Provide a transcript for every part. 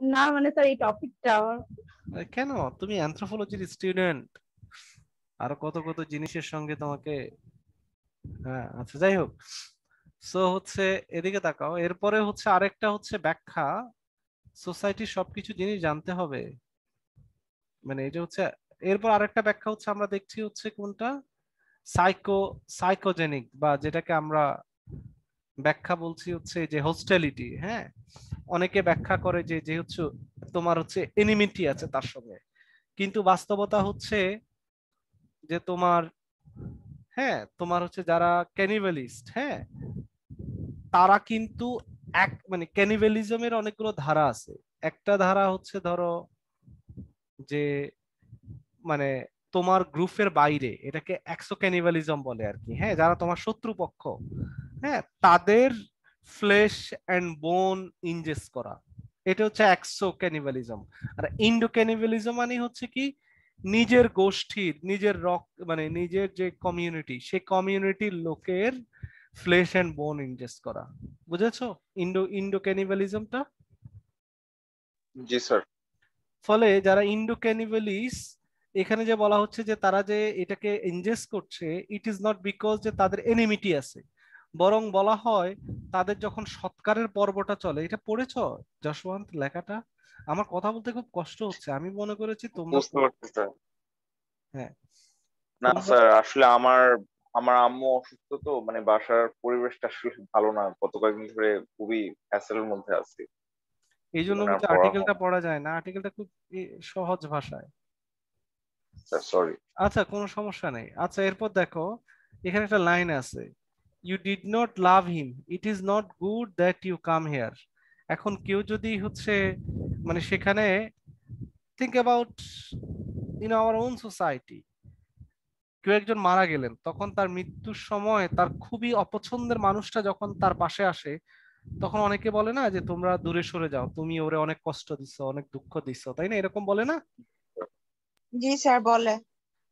না মানে স্যার এই টপিকটা কেন, তুমি অ্যানথ্রোপোলজির স্টুডেন্ট, আরো কত কত জিনিসের সঙ্গে তোমাকে, হ্যাঁ আচ্ছা যাই হোক। সো হচ্ছে এদিকে তাকাও, এরপরে হচ্ছে আরেকটা হচ্ছে ব্যাখ্যা, সোসাইটির সবকিছু জিনিস জানতে হবে, মানে এটা হচ্ছে, এরপর আরেকটা ব্যাখ্যা হচ্ছে আমরা দেখছি হচ্ছে কোনটা, সাইকো সাইকোজেনিক, বা যেটাকে আমরা ব্যাখ্যা বলছি হচ্ছে যে হোস্টেলিটি। হ্যাঁ, অনেকে ব্যাখ্যা করে যে যে হচ্ছে তোমার হচ্ছে এনিমিটি আছে তার সঙ্গে, কিন্তু বাস্তবতা হচ্ছে যে তোমার, হ্যাঁ তোমার হচ্ছে যারা ক্যানিবালিস্ট, হ্যাঁ তারা কিন্তু এক মানে ক্যানিবালিজমের অনেকগুলো ধারা আছে। একটা ধারা হচ্ছে ধরো যে মানে তোমার গ্রুপের বাইরে, এটাকে এক্সো ক্যানিবালিজম বলে আর কি, হ্যাঁ যারা তোমার শত্রুপক্ষ, হ্যাঁ তাদের ফ্লেশ এন্ড বোন ইনজেস্ট করা, এটা হচ্ছে এক্সো ক্যানিবালিজম। আর ইন্ডো ক্যানিবালিজম মানে হচ্ছে কি, নিজের গোষ্ঠীর নিজের মানে নিজের যে কমিউনিটি, সেই কমিউনিটির লোকের ফ্লেশ এন্ড বোন ইনজেস্ট করা। বুঝেছো ইন্ডো ইন্ডো ক্যানিবালিজমটা? জি স্যার। ফলে যারা ইন্ডো ক্যানিবালিস, এখানে যে বলা হচ্ছে যে তারা যে এটাকে ইনজেস্ট করছে, ইট ইজ নট বিকজ যে তাদের এনিমিটি আছে, বরং বলা হয় তাদের যখন সৎকারের পর্বটা চলে, এটা পড়েছো যশবন্ত লেখাটা? আমার কথা বলতে খুব কষ্ট হচ্ছে, আমি মনে করেছি তোমরা বুঝতে পারছি স্যার। হ্যাঁ না তোমরা স্যার, আসলে আমার আমার আম্মু অসুস্থ, তো মানে বাসার পরিবেশটা আসলে ভালো না, গত কয়েকদিন ধরে খুবই হ্যাসেলের মধ্যে আছি। এই এই জন্য জন্য আর বলতে পড়া হয় আর্টিকেলটা না। পড়া যায় না, আর্টিকেলটা খুব সহজ ভাষায়। Sir sorry. আচ্ছা কোনো সমস্যা নেই। আচ্ছা এরপর দেখো, এখানে একটা লাইন আছে, you did not love him, it is not good that you come here. এখন কেউ যদি হচ্ছে মানে সেখানে, think about in our own society, কেউ একজন মারা গেলেন, তখন তার মৃত্যুর সময় তার খুবই অপছন্দের মানুষটা যখন তার পাশে আসে, তখন অনেকে বলে না যে তোমরা দূরে সরে যাও, তুমি ওরে অনেক কষ্ট দিছো, অনেক দুঃখ দিছো, তাই না, এরকম বলে না? জি স্যার বলে।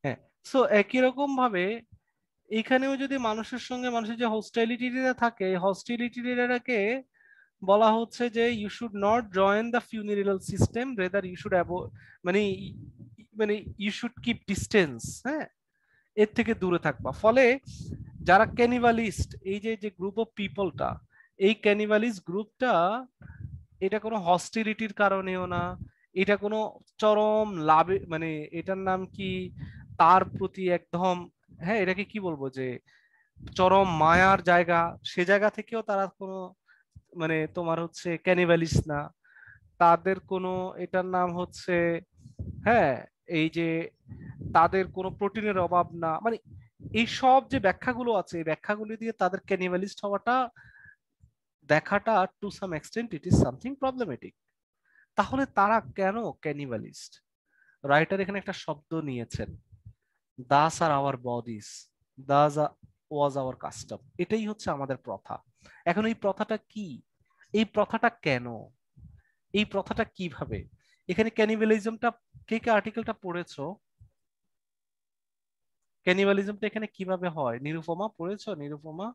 হ্যাঁ। সো একই রকম ভাবে এখানেও যদি মানুষের সঙ্গে মানুষের যে হস্টাইলিটিটা থাকে, হস্টিলিটিটাকে বলা হচ্ছে যে you should not join the funeral system, rather you should মানে মানে ইউ শুড কিপ ডিস্টেন্স, হ্যাঁ এর থেকে দূরে থাকবা। ফলে যারা ক্যানিবালিস্ট, এই যে যে গ্রুপ অফ পিপলটা, এই ক্যানিবালিস্ট গ্রুপটা, এটা কোনো হস্টিলিটির কারণেও না, এটা কোনো চরম লাভে মানে এটার নাম কি, তার প্রতি একদম, হ্যাঁ এটাকে কি বলবো যে চরম মায়ার জায়গা, সে জায়গা থেকেও তারা কোনো মানে তোমার হচ্ছে ক্যানিবালিস্ট না। তাদের কোনো এটার নাম হচ্ছে, হ্যাঁ এই যে তাদের কোনো প্রোটিনের অভাব না, মানে এই সব যে ব্যাখ্যাগুলো আছে, এই ব্যাখ্যাগুলো দিয়ে তাদের ক্যানিবালিস্ট হওয়াটা দেখাটা to some extent it is something problematic. তাহলে তারা কেন ক্যানিবালিস্ট? রাইটার এখানে একটা শব্দ নিয়েছেন, thus are our bodies, thus was our custom, এটাই হচ্ছে আমাদের প্রথা। এখন এই প্রথাটা কি, এই প্রথাটা কেন, এই প্রথাটা কিভাবে, এখানে ক্যানিবালিজমটা, কে কে আর্টিকেলটা পড়েছো? ক্যানিবালিজমটা এখানে কিভাবে হয়, নিরুপমা পড়েছো? নিরুপমা,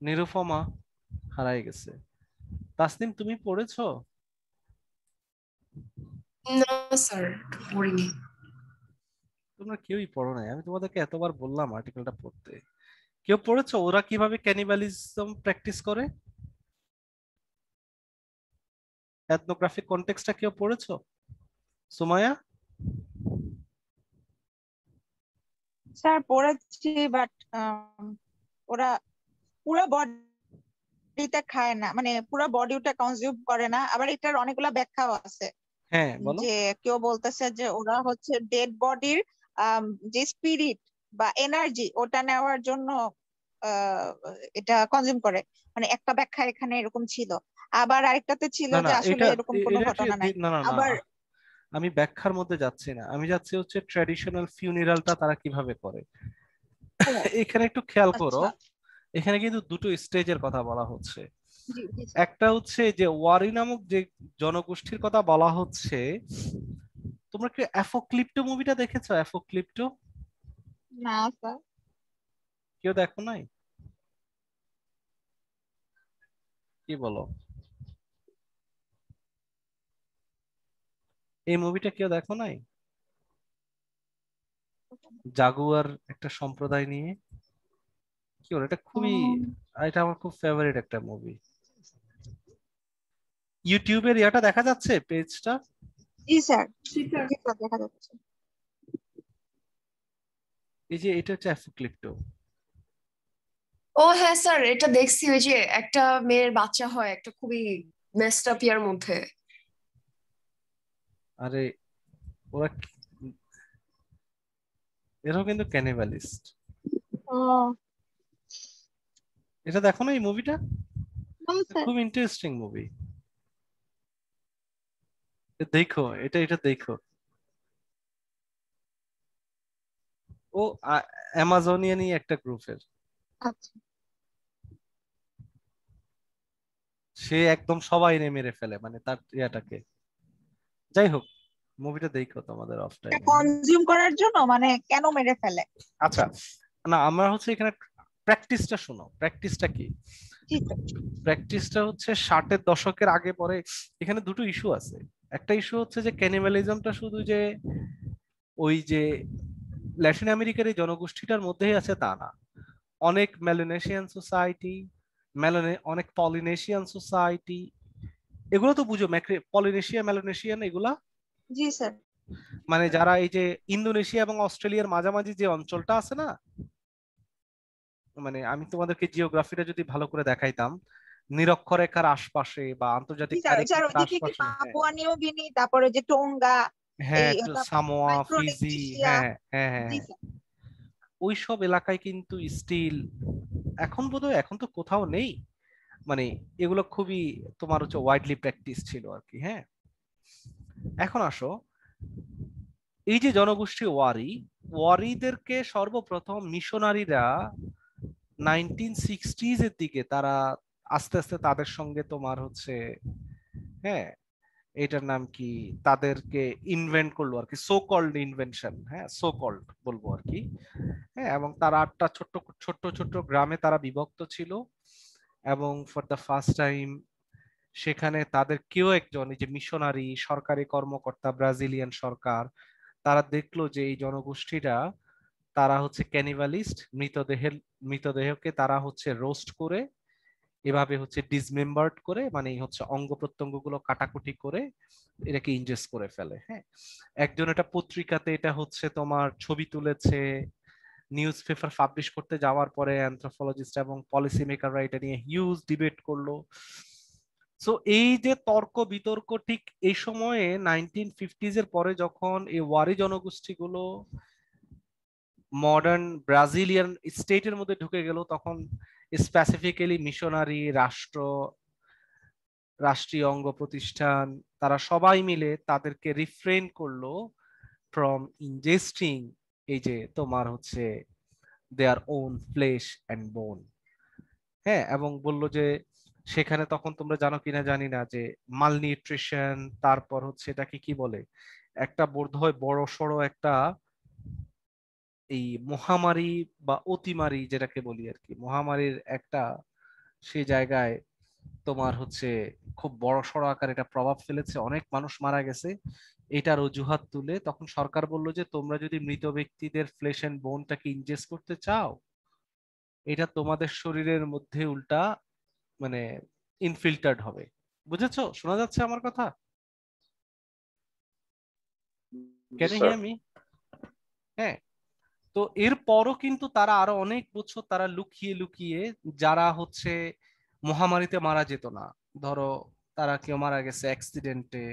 নিরুপমা হারাই গেছে। তাসনিম তুমি পড়েছো? না স্যার, পড়িনি। তোমরা কেউই পড়ো নাই, আমি তোমাদেরকে এতবার বললাম আর্টিকেলটা পড়তে, কেউ পড়েছো ওরা কিভাবে ক্যানিবালিজম প্র্যাকটিস করে, এথনোগ্রাফিক কনটেক্সটটা কেউ পড়েছো? সুমাইয়া? স্যার পড়েছি, বাট ওরা পুরো বডিটা খায় না, মানে পুরো বডি ওটা কনজিউম করে না। আবার এটার অনেকগুলা ব্যাখ্যাও আছে, হ্যাঁ বলো। যে কেউ বলতেছে যে ওরা হচ্ছে ডেড বডির যে স্পিরিট বা এনার্জি ওটা নেওয়ার জন্য আহ, এটা কনজিউম করে। মানে একটা ব্যাখ্যা এখানে এরকম ছিল, আবার আরেকটাতে ছিল না না যে আসলে এটা এরকম কোনো এটা ঘটনা নাই। না না না, আবার আমি ব্যাখ্যার মধ্যে যাচ্ছি না, আমি যাচ্ছি হচ্ছে ট্র্যাডিশনাল ফিউনারালটা তারা কিভাবে করে। ও, এখানে একটু খেয়াল করো, আচ্ছা। এখানে কিন্তু দুটো স্টেজের কথা বলা হচ্ছে। জি জি স্যার। একটা হচ্ছে যে ওয়ারি নামক যে জনগোষ্ঠীর কথা বলা হচ্ছে, তোমরা কি অ্যাপোক্লিপ্টো মুভিটা দেখেছো? অ্যাপোক্লিপ্টো না স্যার। কেউ দেখো নাই? কি বলো? এই মুভিটা কেউ দেখো নাই? জাগুয়ার একটা সম্প্রদায় নিয়ে, কি বলে, এটা খুবই, এটা আমার খুব ফেভারিট একটা মুভি। ইউটিউবের ইয়াটা দেখা যাচ্ছে, পেজটা? জি স্যার, দেখা যাচ্ছে। এই যে এটা হচ্ছে অ্যাপোক্লিপ্টো। ও হ্যাঁ স্যার, এটা দেখছি, ওই যে একটা মেয়ের বাচ্চা হয় একটা খুবই মেসড আপ ইয়ার মধ্যে। আরে ওরা এরাও কিন্তু ক্যানিবালিস্ট। ও এটা দেখো না এই মুভিটা? স্যার, খুব ইন্টারেস্টিং মুভি, দেখো এটা, এটা দেখো। ও অ্যামাজনিয়ানই একটা গ্রুপের, আচ্ছা। সে একদম সবাই মেরে ফেলে মানে তার ইয়াটাকে। যাই হোক, মুভিটা দেখো তোমাদের অফ টাইমে। কনজিউম করার জন্য, মানে কেন মেরে ফেলে? আচ্ছা, না আমরা হচ্ছে এখানে প্র্যাকটিসটা শোনো। প্র্যাকটিসটা কি? জি স্যার। প্র্যাকটিসটা হচ্ছে 60-এর দশকের আগে পরে। এখানে দুটো ইস্যু আছে। একটা ইস্যু হচ্ছে যে ক্যানিবালিজমটা শুধু যে ওই যে ল্যাটিন আমেরিকার এই জনগোষ্ঠীটার মধ্যেই আছে তা না, অনেক মেলানেশিয়ান সোসাইটি, অনেক পলিনেশিয়ান সোসাইটি, এগুলো তো বুঝো, পলিনেশিয়া, মেলানেশিয়ান, এগুলা জি স্যার। মানে যারা এই যে ইন্দোনেশিয়া এবং অস্ট্রেলিয়ার মাঝামাঝি যে অঞ্চলটা আছে না, মানে আমি তোমাদেরকে জিওগ্রাফিটা যদি ভালো করে দেখাইতাম, নিরক্ষরেখার আশপাশে বা জি আন্তর্জাতিক স্যার, স্যার চারিরেখার ওইদিকে কি আশপাশে, হ্যাঁ পাপুয়া নিউ গিনি, তারপরে যে টোঙ্গা, হ্যাঁ, এই সামোয়া, ফিজি, মাইক্রোনেশিয়া। হ্যাঁ হ্যাঁ হ্যাঁ জি হ্যাঁ, স্যার। ওইসব এলাকায় কিন্তু স্টিল এখন বোধহয়, এখন তো কোথাও নেই, মানে এগুলো খুবই তোমার হচ্ছে ওয়াইডলি প্র্যাকটিস ছিল আর কি। হ্যাঁ, এখন আসো, এই যে জনগোষ্ঠী ওয়ারিদেরকে সর্বপ্রথম মিশনারিরা 1960s এর দিকে তারা আস্তে আস্তে তাদের সঙ্গে তোমার হচ্ছে, হ্যাঁ এটার নাম কি, তাদেরকে ইনভেন্ট করলো আর কি, সো কল্ড ইনভেনশন, হ্যাঁ সো কল্ড বলবো আর কি। হ্যাঁ, এবং তারা 8টা ছোট্ট ছোট্ট ছোট্ট গ্রামে তারা বিভক্ত ছিল, এবং ফর দ্য ফার্স্ট টাইম সেখানে তাদের কেউ একজন, এই যে মিশনারি সরকারি কর্মকর্তা, ব্রাজিলিয়ান সরকার, তারা দেখলো যে এই জনগোষ্ঠীরা তারা হচ্ছে ক্যানিবালিস্ট, মৃতদেহকে তারা হচ্ছে রোস্ট করে, এভাবে হচ্ছে ডিসমেম্বার্ড করে, মানে হচ্ছে অঙ্গ প্রত্যঙ্গ গুলো কাটাকুটি করে এটাকে ইনজেস্ট করে ফেলে। হ্যাঁ, একজন এটা পত্রিকাতে এটা হচ্ছে তোমার ছবি তুলেছে, নিউজ পেপার পাবলিশ করতে যাওয়ার পরে অ্যানথ্রোপোলজিস্ট এবং পলিসি মেকাররা এটা নিয়ে হিউজ ডিবেট করলো। সো এই যে তর্ক বিতর্ক ঠিক এই সময়ে 1950s এর পরে যখন এই ওয়ারি জনগোষ্ঠীগুলো মডার্ন ব্রাজিলিয়ান স্টেটের মধ্যে ঢুকে গেল, তখন স্পেসিফিক্যালি মিশনারি রাষ্ট্রীয় অঙ্গ প্রতিষ্ঠান, তারা সবাই মিলে তাদেরকে রিফ্রেন করলো ফ্রম ইনজেস্টিং এই যে তোমার হচ্ছে দেয়ার ওন ফ্লেশ অ্যান্ড বোন। হ্যাঁ, এবং বললো যে সেখানে তখন তোমরা জানো কিনা জানি না যে মালনিউট্রিশন, তারপর হচ্ছে এটাকে কি বলে, একটা বোধহয় বড় সড়ো একটা এই মহামারী বা অতিমারি যেটাকে বলি আর কি, মহামারীর একটা সেই জায়গায় তোমার হচ্ছে খুব বড় সড় আকার এটা প্রভাব ফেলেছে, অনেক মানুষ মারা গেছে। এটার অজুহাত তুলে তখন সরকার বলল যে তোমরা যদি মৃত ব্যক্তিদের ফ্লেশ এন্ড বোনটাকে ইনজেস্ট করতে চাও, এটা তোমাদের শরীরের মধ্যে উল্টা মানে ইনফিল্টার্ড হবে। বুঝেছো? শোনা যাচ্ছে আমার কথা? জি can you sir. Hear me? হ্যাঁ, তো এরপরও কিন্তু তারা আরো অনেক বছর তারা লুকিয়ে লুকিয়ে, যারা হচ্ছে মহামারীতে মারা যেত না, ধরো তারা কেউ মারা গেছে অ্যাক্সিডেন্টে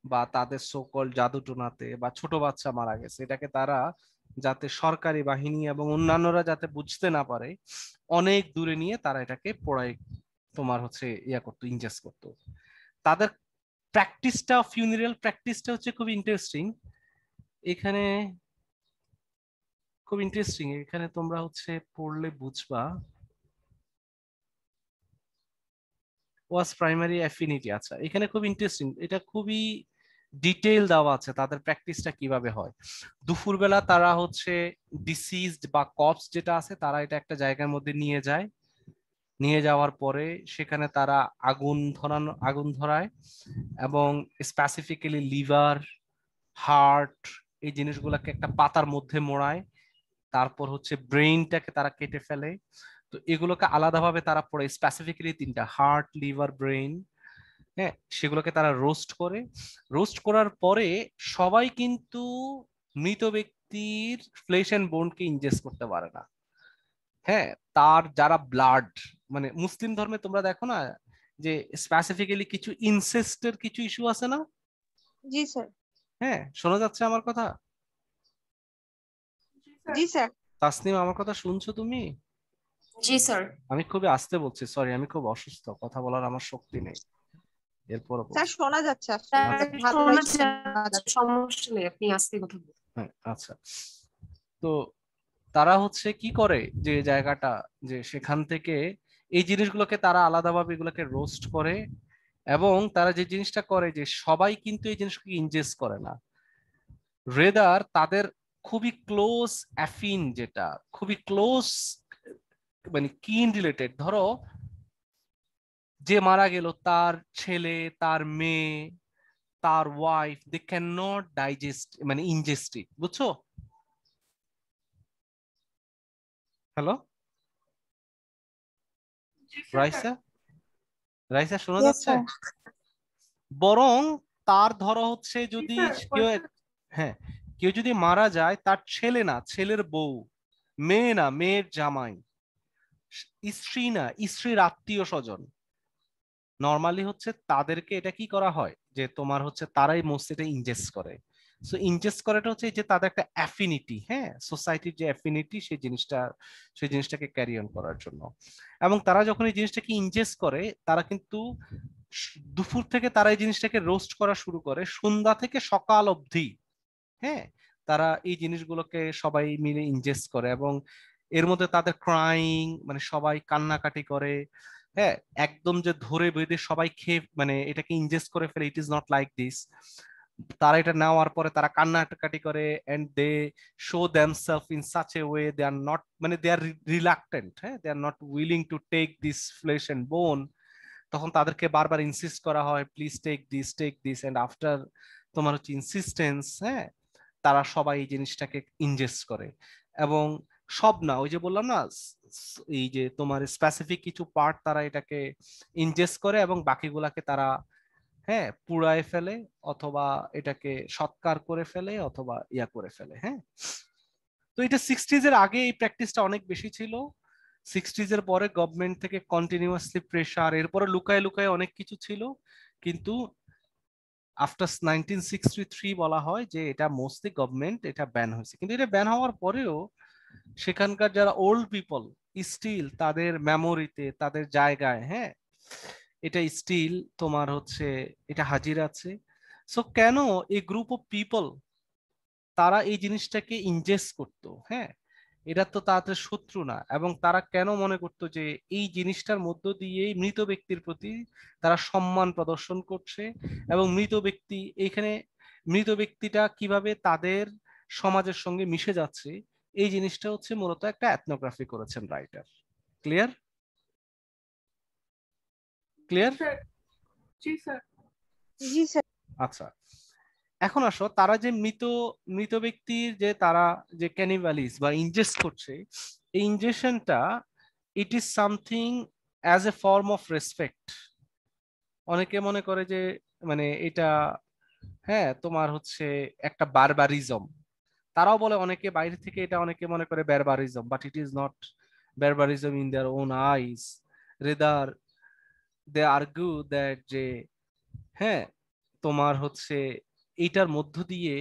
বা তাদের সকল জাদুটোনাতে, বা ছোট বাচ্চা মারা গেছে, এটাকে তারা যাতে সরকারি বাহিনী এবং অন্যান্যরা যাতে বুঝতে না পারে, অনেক দূরে নিয়ে তারা এটাকে পোড়াই তোমার হচ্ছে ইয়া করতো, ইনজেস্ট করতো। তাদের প্র্যাকটিসটা, ফিউনারাল প্র্যাকটিসটা হচ্ছে খুব ইন্টারেস্টিং। এখানে খুব ইন্টারেস্টিং, এখানে তোমরা হচ্ছে পড়লে বুঝবা। ওয়াজ প্রাইমারি অ্যাফিনিটি, আচ্ছা এখানে খুব ইন্টারেস্টিং, এটা খুবই ডিটেইল দেওয়া আছে তাদের প্র্যাকটিসটা কিভাবে হয়। দুপুরবেলা তারা হচ্ছে ডিসিজড বা কপস যেটা আছে, তারা এটা একটা জায়গার মধ্যে নিয়ে যায়, নিয়ে যাওয়ার পরে সেখানে তারা আগুন ধরায় এবং স্পেসিফিক্যালি লিভার, হার্ট, এই জিনিসগুলোকে একটা পাতার মধ্যে মোড়ায়। তারপর হচ্ছে ব্রেইনটাকে তারা কেটে ফেলে। তো এগুলোকে আলাদাভাবে তারা পড়ে, স্পেসিফিক্যালি তিনটা, হার্ট, লিভার, ব্রেইন, হ্যাঁ, সেগুলোকে তারা রোস্ট করে। রোস্ট করার পরে সবাই কিন্তু মৃত ব্যক্তির ফ্লেশ এন্ড বোনকে ইনজেস্ট করতে পারে না। হ্যাঁ, তার যারা ব্লাড, মানে মুসলিম ধর্মে তোমরা দেখো না যে স্পেসিফিক্যালি কিছু ইনসেস্টের কিছু ইস্যু আছে না? জি স্যার। হ্যাঁ, শোনা যাচ্ছে আমার কথা? জি স্যার। তাসনিম, আমার কথা শুনছো তুমি? জি স্যার। আমি খুবই আস্তে বলছি, সরি, আমি খুব অসুস্থ, কথা বলার আমার শক্তি নেই। এরপর স্যার শোনা যাচ্ছে, স্যার আসলে ভালোই শোনা যাচ্ছে। সমস্যা নেই, আপনি আস্তে কথা বলুন। হ্যাঁ, আচ্ছা। তো তারা হচ্ছে কি করে, যে জায়গাটা, যে সেখান থেকে এই জিনিসগুলোকে তারা আলাদাভাবে এগুলোকে রোস্ট করে, এবং তারা যে জিনিসটা করে যে সবাই কিন্তু এই জিনিসকে ইনজেস্ট করে না, রেদার তাদের খুবই ক্লোজ অ্যাফিন, যেটা খুবই ক্লোজ, মানে কিন রিলেটেড, ধরো যে মারা গেল তার ছেলে, তার মেয়ে, তার wife, they can not digest, মানে ইনজেস্ট ইট, বুঝছো? হ্যালো রাইসা, রাইসা শোনা Yes, যাচ্ছে? sir. বরং তার ধরো হচ্ছে যদি কেউ, হ্যাঁ, কেউ যদি মারা যায়, তার ছেলে না, ছেলের বউ, মেয়ে না, মেয়ের জামাই, স্ত্রী না, স্ত্রীর আত্মীয় স্বজন, নর্মালি হচ্ছে তাদেরকে এটা কি করা হয়, যে তোমার হচ্ছে তারাই মোস্ট এটা ইনজেস্ট করে। সো ইনজেস্ট করাটা হচ্ছে যে তাদের একটা অ্যাফিনিটি, হ্যাঁ, সোসাইটির যে অ্যাফিনিটি, সেই জিনিসটাকে ক্যারি অন করার জন্য। এবং তারা যখন এই জিনিসটাকে ইনজেস্ট করে, তারা কিন্তু দুপুর থেকে তারা এই জিনিসটাকে রোস্ট করা শুরু করে, সন্ধ্যা থেকে সকাল অবধি, হ্যাঁ, তারা এই জিনিসগুলোকে সবাই মিলে ইনজেস্ট করে, এবং এর মধ্যে তাদের ক্রাইং, মানে সবাই কান্নাকাটি করে, হ্যাঁ, একদম যে ধরে বেঁধে সবাই খেয়ে, মানে এটাকে ইনজেস্ট করে ফেলে, it is not like this. তারা এটা নেওয়ার পরে তারা কান্নাকাটি করে, and they show themselves in such a way, they are not, মানে দে আর রিলাক্টেন্ট, হ্যাঁ, they are not willing to take this flesh and bone. তখন তাদেরকে বারবার ইনসিস্ট করা হয়, please take this, and after তোমার হচ্ছে ইনসিস্টেন্স, হ্যাঁ, তারা সবাই এই জিনিসটাকে ইনজেস্ট করে। এবং সব না, ওই যে বললাম না, এই যে তোমার স্পেসিফিক কিছু পার্ট তারা এটাকে ইনজেস্ট করে, এবং বাকিগুলাকে তারা, হ্যাঁ, পুড়ায় ফেলে, অথবা এটাকে সৎকার করে ফেলে, অথবা ইয়া করে ফেলে, হ্যাঁ। তো এটা 60s এর আগে এই প্র্যাকটিসটা অনেক বেশি ছিল। 60s এর পরে গভর্নমেন্ট থেকে কন্টিনিউয়াসলি প্রেসার, এরপরে লুকায় লুকায় অনেক কিছু ছিল, কিন্তু আফটার 1963 বলা হয় যে এটা মোস্টলি গভর্নমেন্ট এটা ব্যান হয়েছে। কিন্তু এটা ব্যান হওয়ার পরেও সেখানকার যারা ওল্ড পিপল, স্টিল তাদের মেমোরিতে, তাদের জায়গায়, হ্যাঁ, এটা স্টিল তোমার হচ্ছে এটা হাজির আছে। সো কেন এই গ্রুপ অফ পিপল তারা এই জিনিসটাকে ইনজেস্ট করতো, হ্যাঁ, এটা তো তাদের শত্রু না, এবং তারা কেন মনে করতো যে এই জিনিসটার মধ্য দিয়েই মৃত ব্যক্তির প্রতি তারা সম্মান প্রদর্শন করছে, এবং মৃত ব্যক্তিটা কিভাবে তাদের সমাজের সঙ্গে মিশে যাচ্ছে, এই জিনিসটা হচ্ছে মূলত একটা এথনোগ্রাফি করেছেন রাইটার। ক্লিয়ার? ক্লিয়ার? জি স্যার। জি স্যার। আচ্ছা, এখন আসো, তারা যে মৃত ব্যক্তির যে তারা যে ক্যানিবালিস বা ইনজেস্ট করছে, এই ইনজেকশনটা it is something as a form of respect. অনেকে মনে করে যে মানে এটা, হ্যাঁ, তোমার হচ্ছে একটা বারবারিজম। তারাও বলে, অনেকে বাইরে থেকে এটা অনেকে মনে করে barbarism, but it is not barbarism in their own eyes. Rather they argue that যে, হ্যাঁ, তোমার হচ্ছে এইটার মধ্য দিয়ে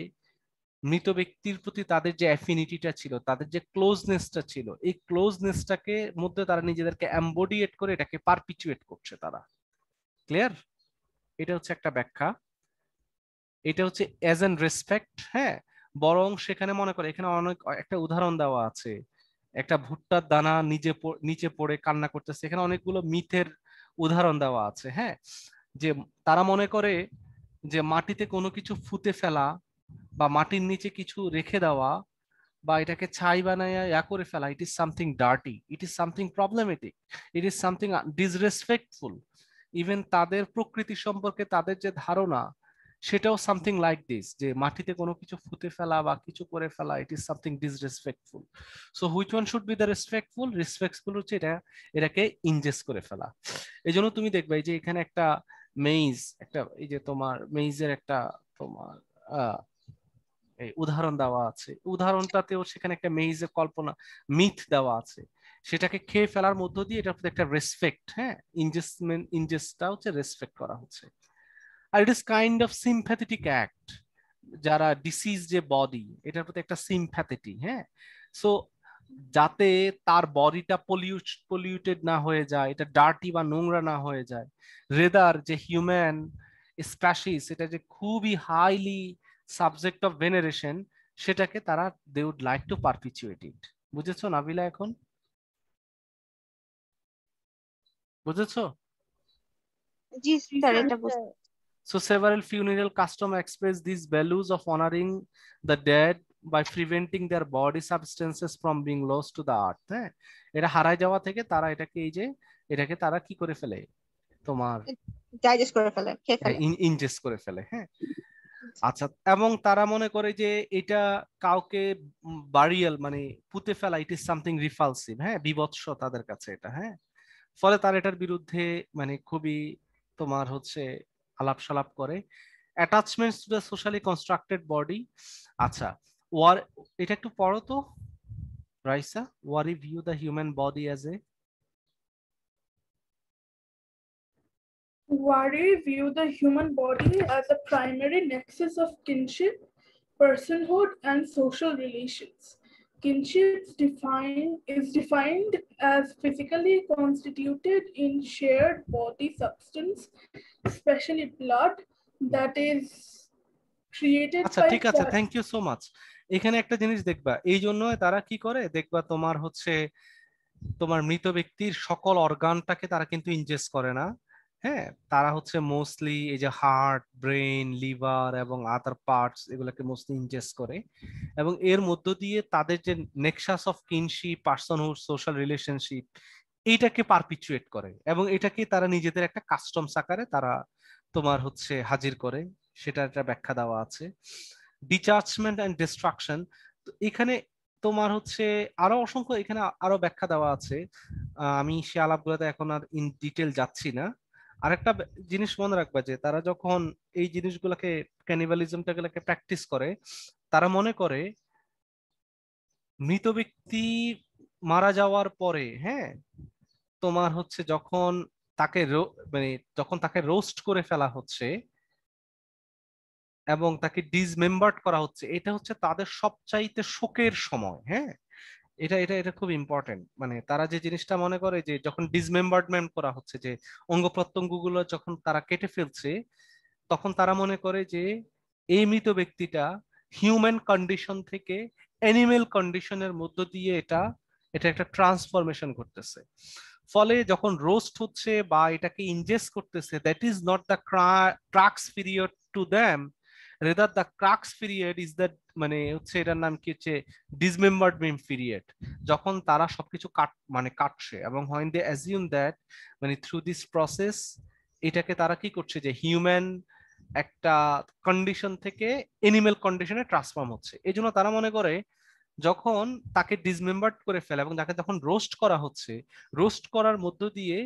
মৃত ব্যক্তির প্রতি তাদের যে অ্যাফিনিটিটা ছিল, তাদের যে ক্লোজনেসটা ছিল, এই ক্লোজনেসটাকে মধ্যে তারা নিজেদেরকে এমবডিয়েট করে এটাকে পারপিচুয়েট করছে তারা। ক্লিয়ার? এটা হচ্ছে একটা ব্যাখ্যা, এটা হচ্ছে অ্যাজ এন রেসপেক্ট, হ্যাঁ। বরং সেখানে মনে করে, এখানে অনেক একটা উদাহরণ দেওয়া আছে, একটা ভুট্টার দানা নিচে পড়ে কান্না করতেছে, এখানে অনেকগুলো মিথের উদাহরণ দেওয়া আছে, হ্যাঁ, যে তারা মনে করে যে মাটিতে কোনো কিছু ফুতে ফেলা বা মাটির নিচে কিছু রেখে দেওয়া বা এটাকে ছাই বানাইয়া ইয়া করে ফেলা, ইট is something dirty, it is something problematic, it is something disrespectful. Even তাদের প্রকৃতি সম্পর্কে তাদের যে ধারণা সেটাও সামথিং লাইক দিস, যে মাটিতে কোনো কিছু ফুতে ফেলা বা কিছু করে ফেলা, ইট is something disrespectful. So which one should be the respectful? Respectful হচ্ছে এটাকে ইনজেস্ট করে ফেলা। এই জন্য তুমি দেখবে যে এখানে একটা মেইজ, একটা এই যে তোমার মেইজের একটা তোমার এই উদাহরণ দেওয়া আছে, উদাহরণটাতেও সেখানে একটা মেইজের কল্পনা মিথ দেওয়া আছে, সেটাকে খেয়ে ফেলার মধ্য দিয়ে এটার প্রতি একটা রেসপেক্ট, হ্যাঁ, ইনজেস্টটা হচ্ছে রেসপেক্ট করা হচ্ছে। আর it is kind of sympathetic act, যারা ডিসিজ যে বডি এটার প্রতি একটা সিম্প্যাথেটি, হ্যাঁ। সো যাতে তার বডিটা পলিউটেড না হয়ে যায়, এটা ডার্টি বা নোংরা না হয়ে যায়, রেদার যে হিউম্যান স্প্যাসিস এটা যে খুবই হাইলি সাবজেক্ট অফ ভেনারেশন, সেটাকে তারা they would like to perpetuate it. বুঝেছো নাবিলা? এখন বুঝেছো? জি স্যার, এটা So several funeral customs express these values of honoring the dead by preventing their body substances from being lost to the earth, হ্যাঁ। এটা হারায় যাওয়া থেকে তারা এটাকে এই যে এটাকে তারা কি করে ফেলে, তোমার ডাইজেস্ট করে ফেলে, খেয়ে ফেলে, ইনজেস্ট করে ফেলে, হ্যাঁ। আচ্ছা, এবং তারা মনে করে যে এটা কাউকে বারিয়াল মানে পুঁতে ফেলা, ইট ইজ সামথিং রিপালসিভ, হ্যাঁ, বিভৎস তাদের কাছে এটা, হ্যাঁ। ফলে তারা এটার বিরুদ্ধে মানে খুবই তোমার হচ্ছে আলাপ সালাপ করে। Attachments to the socially constructed body. আচ্ছা, ওয়ার এটা একটু পড়ো তো Raisa, Wari view the human body as a Wari view the human body as a primary nexus of kinship, personhood, and social relations. Kinship is defined as physically constituted in shared body substance, especially blood, that is created আচ্ছা by ঠিক আছে, thank you so much. এখানে একটা জিনিস দেখবা, এই জন্য তারা কি করে দেখবা, তোমার হচ্ছে তোমার মৃত ব্যক্তির সকল অর্গানটাকে তারা কিন্তু ইনজেস্ট করে না, হ্যাঁ। তারা হচ্ছে মোস্টলি এই যে হার্ট, ব্রেন, লিভার এবং আদার পার্টস এগুলোকে মোস্টলি ইনজেস্ট করে, এবং এর মধ্য দিয়ে তাদের যে nexus of kinship, personhood, social relationship এইটাকে পারপিচুয়েট করে, এবং এটাকে তারা নিজেদের একটা কাস্টমস আকারে তারা তোমার হচ্ছে হাজির করে, সেটা একটা ব্যাখ্যা দেওয়া আছে। ডিটাচমেন্ট এন্ড ডিস্ট্রাকশন, এখানে তোমার হচ্ছে আরো অসংখ্য এখানে আরো ব্যাখ্যা দেওয়া আছে, আমি সে আলাপগুলোতে এখন আর ইন ডিটেল যাচ্ছি না। আরেকটা জিনিস মনে রাখবা যে তারা যখন এই জিনিসগুলোকে ক্যানিবালিজমটাকে প্র্যাকটিস করে, তারা মনে করে মৃত ব্যক্তি মারা যাওয়ার পরে, হ্যাঁ, তোমার হচ্ছে যখন তাকে মানে যখন তাকে রোস্ট করে ফেলা হচ্ছে এবং তাকে ডিসমেম্বার্ড করা হচ্ছে, এটা হচ্ছে তাদের সবচাইতে শোকের সময়, হ্যাঁ। এটা এটা এটা খুব ইম্পর্টেন্ট, মানে তারা যে জিনিসটা মনে করে যে যখন ডিসমেম্বারমেন্ট করা হচ্ছে, যে অঙ্গ প্রত্যঙ্গগুলো যখন তারা কেটে ফেলছে, তখন তারা মনে করে যে এই মৃত ব্যক্তিটা হিউম্যান কন্ডিশন থেকে অ্যানিমেল কন্ডিশনের মধ্য দিয়ে এটা এটা একটা ট্রান্সফরমেশন ঘটতেছে। ফলে যখন রোস্ট হচ্ছে বা এটাকে ইনজেস্ট করতেছে, that is not the crux period to them, rather the crux period is that, মানে হচ্ছে এটার নাম কি হচ্ছে ডিসমেম্বারমেন্ট পিরিয়ড, যখন তারা সবকিছু কাটছে, এবং হোয়েন দে অ্যাজিউম দ্যাট মানে থ্রু দিস প্রসেস এটাকে তারা কি করছে যে হিউম্যান একটা কন্ডিশন থেকে এনিমেল কন্ডিশনে ট্রান্সফর্ম হচ্ছে। এই জন্য তারা মনে করে যখন তাকে ডিসমেম্বার্ড করে ফেলে এবং তাকে যখন রোস্ট করা হচ্ছে, রোস্ট করার মধ্য দিয়ে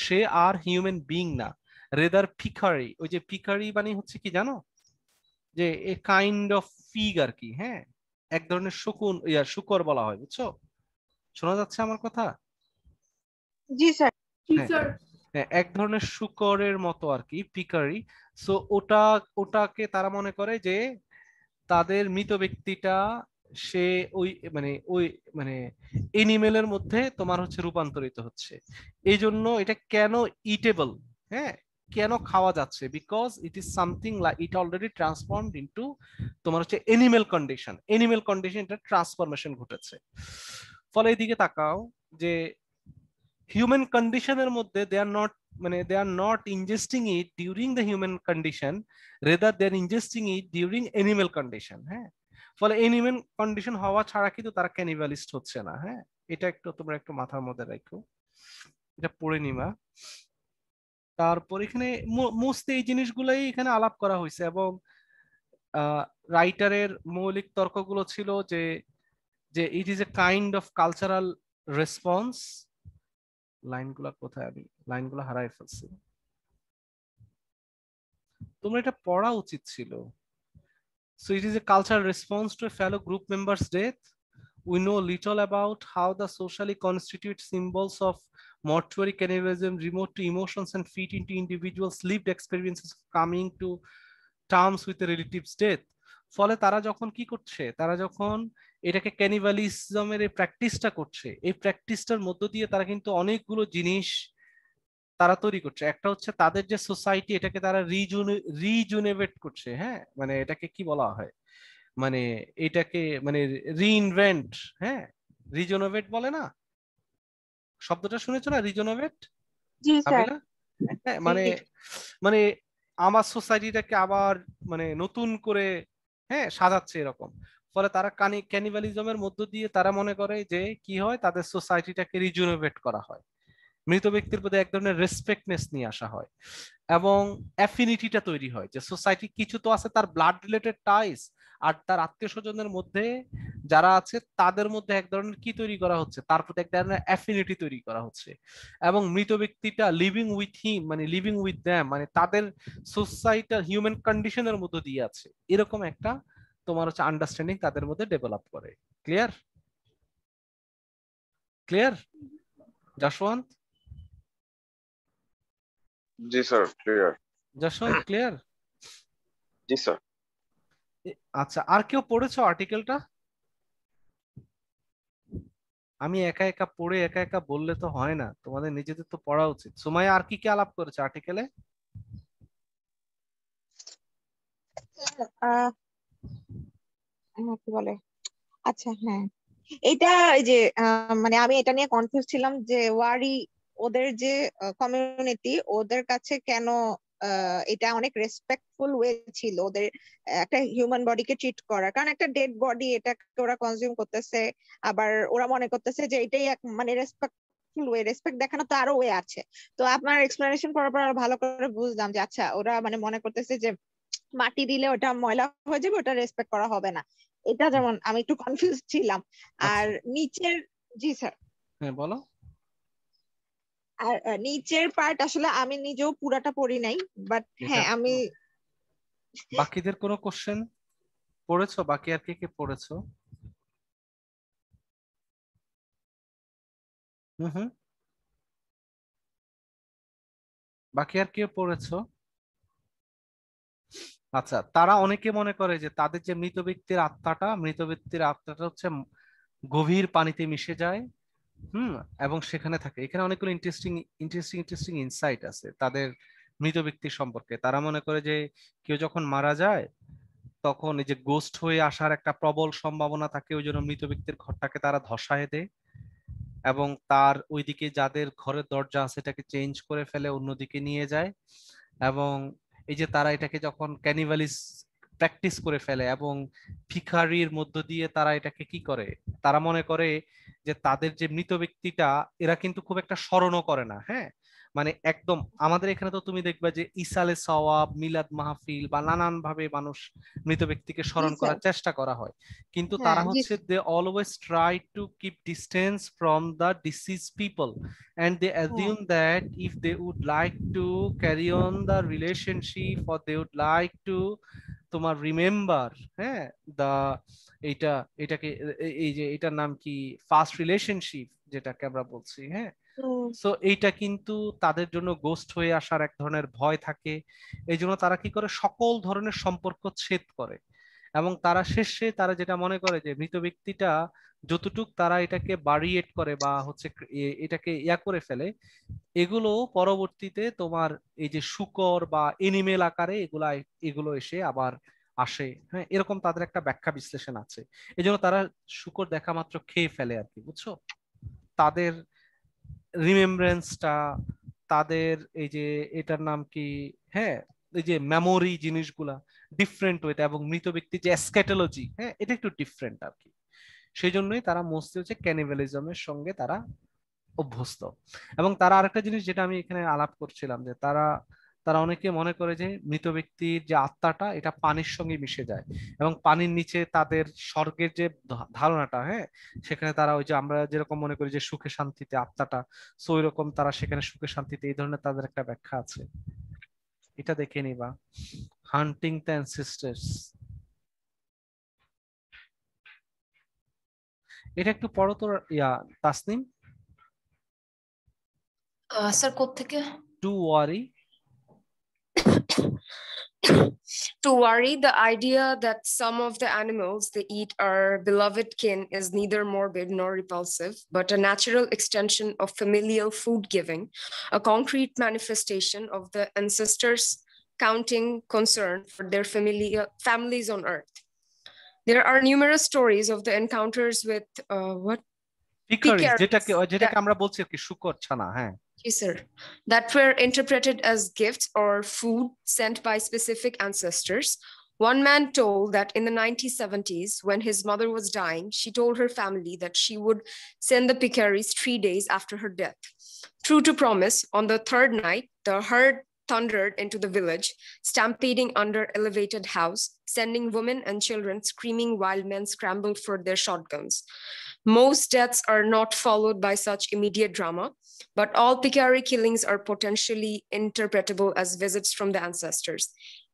সে আর হিউম্যান বিং না, রেদার পিকারি। ওই যে পিকারি মানে হচ্ছে কি জানো, যে এ কাইন্ড অফ ফিগ আর কি, হ্যাঁ, এক ধরনের শুকর বলা হয়, বুঝছো? শোনা যাচ্ছে আমার কথা? জি স্যার। হ্যাঁ, এক ধরনের শুকরের মতো আর কি, পিকারি। সো ওটাকে তারা মনে করে যে তাদের মৃত ব্যক্তিটা সে ওই এনিমেলের মধ্যে তোমার হচ্ছে রূপান্তরিত হচ্ছে। এই জন্য এটা কেন ইটেবল, হ্যাঁ, কেন খাওয়া যাচ্ছে, because it is something like it already transformed into তোমার হচ্ছে এনিমেল কন্ডিশন, এটা ট্রান্সফরমেশন ঘটেছে। ফলে এইদিকে তাকাও যে হিউম্যান কন্ডিশনের মধ্যে they are not ingesting it during the human condition, rather they are ingesting it during animal condition, হ্যাঁ। ফলে এনিমেল কন্ডিশন হওয়া ছাড়া কিন্তু তারা ক্যানিবালিস্ট হচ্ছে না। হ্যাঁ, এটা একটু তোমরা একটু মাথার মধ্যে রাখো, এটা পড়ে নিবা। তারপর এখানে মোস্ট এই জিনিসগুলাই এখানে আলাপ করা হয়েছে, এবং রাইটারের মৌলিক তর্কগুলো ছিল যে যে it is a kind of cultural response. লাইনগুলো কোথায়, আমি লাইনগুলো হারাই ফেলছি, তোমরা এটা পড়া উচিত ছিল। So it is a cultural response to a fellow group member's death. We know little about how the socially constituted symbols of mortuary cannibalism remote to emotions and feed into individuals' lived experiences of coming to terms with a relative's death. ফলে তারা যখন কি করছে, তারা যখন এটাকে ক্যানিবালিজমের এই প্র্যাকটিসটা করছে, এই প্র্যাকটিসটার মধ্য দিয়ে তারা কিন্তু অনেকগুলো জিনিস তারা তৈরি করছে। একটা হচ্ছে তাদের যে সোসাইটি, এটাকে তারা রিজুনেভেট করছে। হ্যাঁ, মানে এটাকে কি বলা হয়, মানে এটাকে মানে রিইনভেন্ট। হ্যাঁ, রিজুনেভেট বলে না, শব্দটা শুনেছো না, রিজুনেভেট জি স্যার। আবিলা? হ্যাঁ, মানে মানে আমার সোসাইটিটাকে আবার মানে নতুন করে হ্যাঁ সাজাচ্ছে এরকম। ফলে তারা ক্যানিবালিজমের মধ্য দিয়ে তারা মনে করে যে কি হয়, তাদের সোসাইটিটাকে রিজুনেভেট করা হয়, মৃত ব্যক্তির প্রতি এক ধরনের রেসপেক্টনেস নিয়ে আসা হয়, এবং অ্যাফিনিটিটা তৈরি হয় যে সোসাইটি কিছু তো আছে তার ব্লাড রিলেটেড টাইস, আর তার আত্মীয় স্বজনের মধ্যে যারা আছে তাদের মধ্যে এক ধরনের কি তৈরি করা হচ্ছে, তার প্রতি এক ধরনের অ্যাফিনিটি তৈরি করা হচ্ছে, এবং মৃত ব্যক্তিটা লিভিং উইথ হিম মানে লিভিং উইথ দ্যাম, মানে তাদের সোসাইটার হিউম্যান কন্ডিশনের মধ্যে দিয়ে আছে, এরকম একটা তোমার হচ্ছে আন্ডারস্ট্যান্ডিং তাদের মধ্যে ডেভেলপ করে। ক্লিয়ার? ক্লিয়ার যশবন্ত? জি স্যার, ক্লিয়ার। যশবন্ত ক্লিয়ার? জি স্যার। আচ্ছা, আর কেউ পড়েছো আর্টিকেলটা? আমি একা একা পড়ে একা একা বললে তো হয় না, তোমাদের নিজেদের তো পড়া উচিত। সুমাইয়া আর কি কি আলাপ করেছে আর্টিকেলে? কি বলে, আচ্ছা হ্যাঁ, এটা এই যে মানে আমি এটা নিয়ে কনফিউজ ছিলাম যে ওয়ারি ওদের যে কমিউনিটি, ওদের কাছে কেন এটা অনেক রেসপেক্টফুল ওয়ে ছিল ওদের একটা হিউম্যান বডিকে ট্রিট করা, কারণ একটা ডেড বডি এটাকে ওরা কনজিউম করতেছে, আবার ওরা মনে করতেছে যে এটাই এক মানে রেসপেক্টফুল ওয়ে, রেসপেক্ট দেখানো তো আরো ওয়ে আছে। তো আপনার এক্সপ্লেনেশন করার পর আরো ভালো করে বুঝলাম যে আচ্ছা ওরা মানে মনে করতেছে যে মাটি দিলে ওটা ময়লা হয়ে যাবে, ওটা রেসপেক্ট করা হবে না। এটা যেমন আমি একটু কনফিউজ ছিলাম। আর নিচের, জি স্যার, হ্যাঁ বলো। আর নিচের পার্ট আসলে আমি নিজেও পুরাটা পড়ি নাই, বাট হ্যাঁ আমি বাকিদের কোনো কোশ্চেন পড়েছো? বাকি আর কে কে পড়েছো? হুম, বাকি আর কেউ পড়েছো? আচ্ছা, তারা অনেকে মনে করে যে তাদের যে মৃত ব্যক্তির আত্মাটা হচ্ছে গভীর পানিতে মিশে যায়, এবং সেখানে থাকে। এখানে অনেকগুলো ইন্টারেস্টিং ইনসাইট আছে তাদের মৃত ব্যক্তির সম্পর্কে। তারা মনে করে যে কেউ যখন মারা যায় তখন এই যে গোস্ট হয়ে আসার একটা প্রবল সম্ভাবনা থাকে, ওই জন্য মৃত ব্যক্তির ঘরটাকে তারা ধসায় দেয়, এবং তার ওইদিকে যাদের ঘরের দরজা আছে এটাকে চেঞ্জ করে ফেলে, অন্যদিকে নিয়ে যায়, এবং এই যে তারা এটাকে যখন ক্যানিভালিস প্র্যাকটিস করে ফেলে, এবং ভিখারির মধ্য দিয়ে তারা এটাকে কি করে, তারা মনে করে যে তাদের যে মৃত ব্যক্তিটা এরা কিন্তু খুব একটা স্মরণও করে না। হ্যাঁ, মানে একদম আমাদের এখানে তো তুমি দেখবে যে ইসালে সওয়াব, মিলাদ মাহফিল বা নানান ভাবে মানুষ মৃত ব্যক্তিকে জি স্মরণ স্যার, করার চেষ্টা করা হয়, কিন্তু হ্যাঁ তারা জি হচ্ছে they always try to keep distance from the disease people, and they হ্যাঁ assume that if they would like to carry on the relationship or they would like to তোমার রিমেম্বার, হ্যাঁ, দা এইটা এটাকে এই যে এটার নাম কি ফার্স্ট রিলেশনশিপ যেটাকে আমরা বলছি, হ্যাঁ, সো এইটা কিন্তু তাদের জন্য গোস্ট হয়ে আসার এক ধরনের ভয় থাকে। এই জন্য তারা কি করে, সকল ধরনের সম্পর্ক ছেদ করে, এবং তারা শেষে তারা যেটা মনে করে যে মৃত ব্যক্তিটা যতটুক তারা এটাকে বারিয়েট করে বা হচ্ছে এটাকে ইয়া করে ফেলে, এগুলো পরবর্তীতে তোমার এই যে শূকর বা এনিমেল আকারে এগুলো এসে আবার আসে। হ্যাঁ, এরকম তাদের একটা ব্যাখ্যা বিশ্লেষণ আছে। এই জন্য তারা শূকর দেখা মাত্র খেয়ে ফেলে আর কি, বুঝছো? তাদের রিমেম্ব্রেন্সটা, তাদের এই যে এটার নাম কি, হ্যাঁ, এই যে মেমোরি জিনিসগুলা ডিফারেন্ট ওয়েতে, এবং মৃত ব্যক্তির যে এসকেটোলজি, হ্যাঁ, এটা একটু ডিফারেন্ট আর কি। সেই জন্যই তারা মোস্টলি হচ্ছে ক্যানিবালিজমের সঙ্গে তারা অভ্যস্ত। এবং তারা আরেকটা জিনিস যেটা আমি এখানে আলাপ করছিলাম, যে তারা তারা অনেকে মনে করে যে মৃত ব্যক্তির যে আত্মাটা এটা পানির সঙ্গে মিশে যায়, এবং পানির নিচে তাদের স্বর্গের যে ধারণাটা, হ্যাঁ, সেখানে তারা ওই যে আমরা যেরকম মনে করি যে সুখে শান্তিতে আত্মাটা, সো ওই রকম তারা সেখানে সুখে শান্তিতে, এই ধরনের তাদের একটা ব্যাখ্যা আছে। এটা দেখে নিবা, হান্টিং দ্য অ্যানসেস্টার্স। এটা একটু পড়ো তো তাসনিম। স্যার কোত্থেকে? To worry To worry, the idea that some of the animals they eat are beloved kin is neither morbid nor repulsive, but a natural extension of familial food giving, a concrete manifestation of the ancestors' counting concern for their families on earth. There are numerous stories of the encounters with পিকারিজ, যেটাকে that- আমরা বলছি আর কি শুকর ছানা, হ্যাঁ, Yes, sir. That were interpreted as gifts or food sent by specific ancestors. One man told that in the 1970s, when his mother was dying, she told her family that she would send the Picaries 3 days after her death. True to promise, on the third night, the herd thundered into the village, stampeding under elevated house, sending women and children screaming while men scrambled for their shotguns. Most deaths are not followed by such immediate drama, but all Picari killings are potentially interpretable as visits from the ancestors.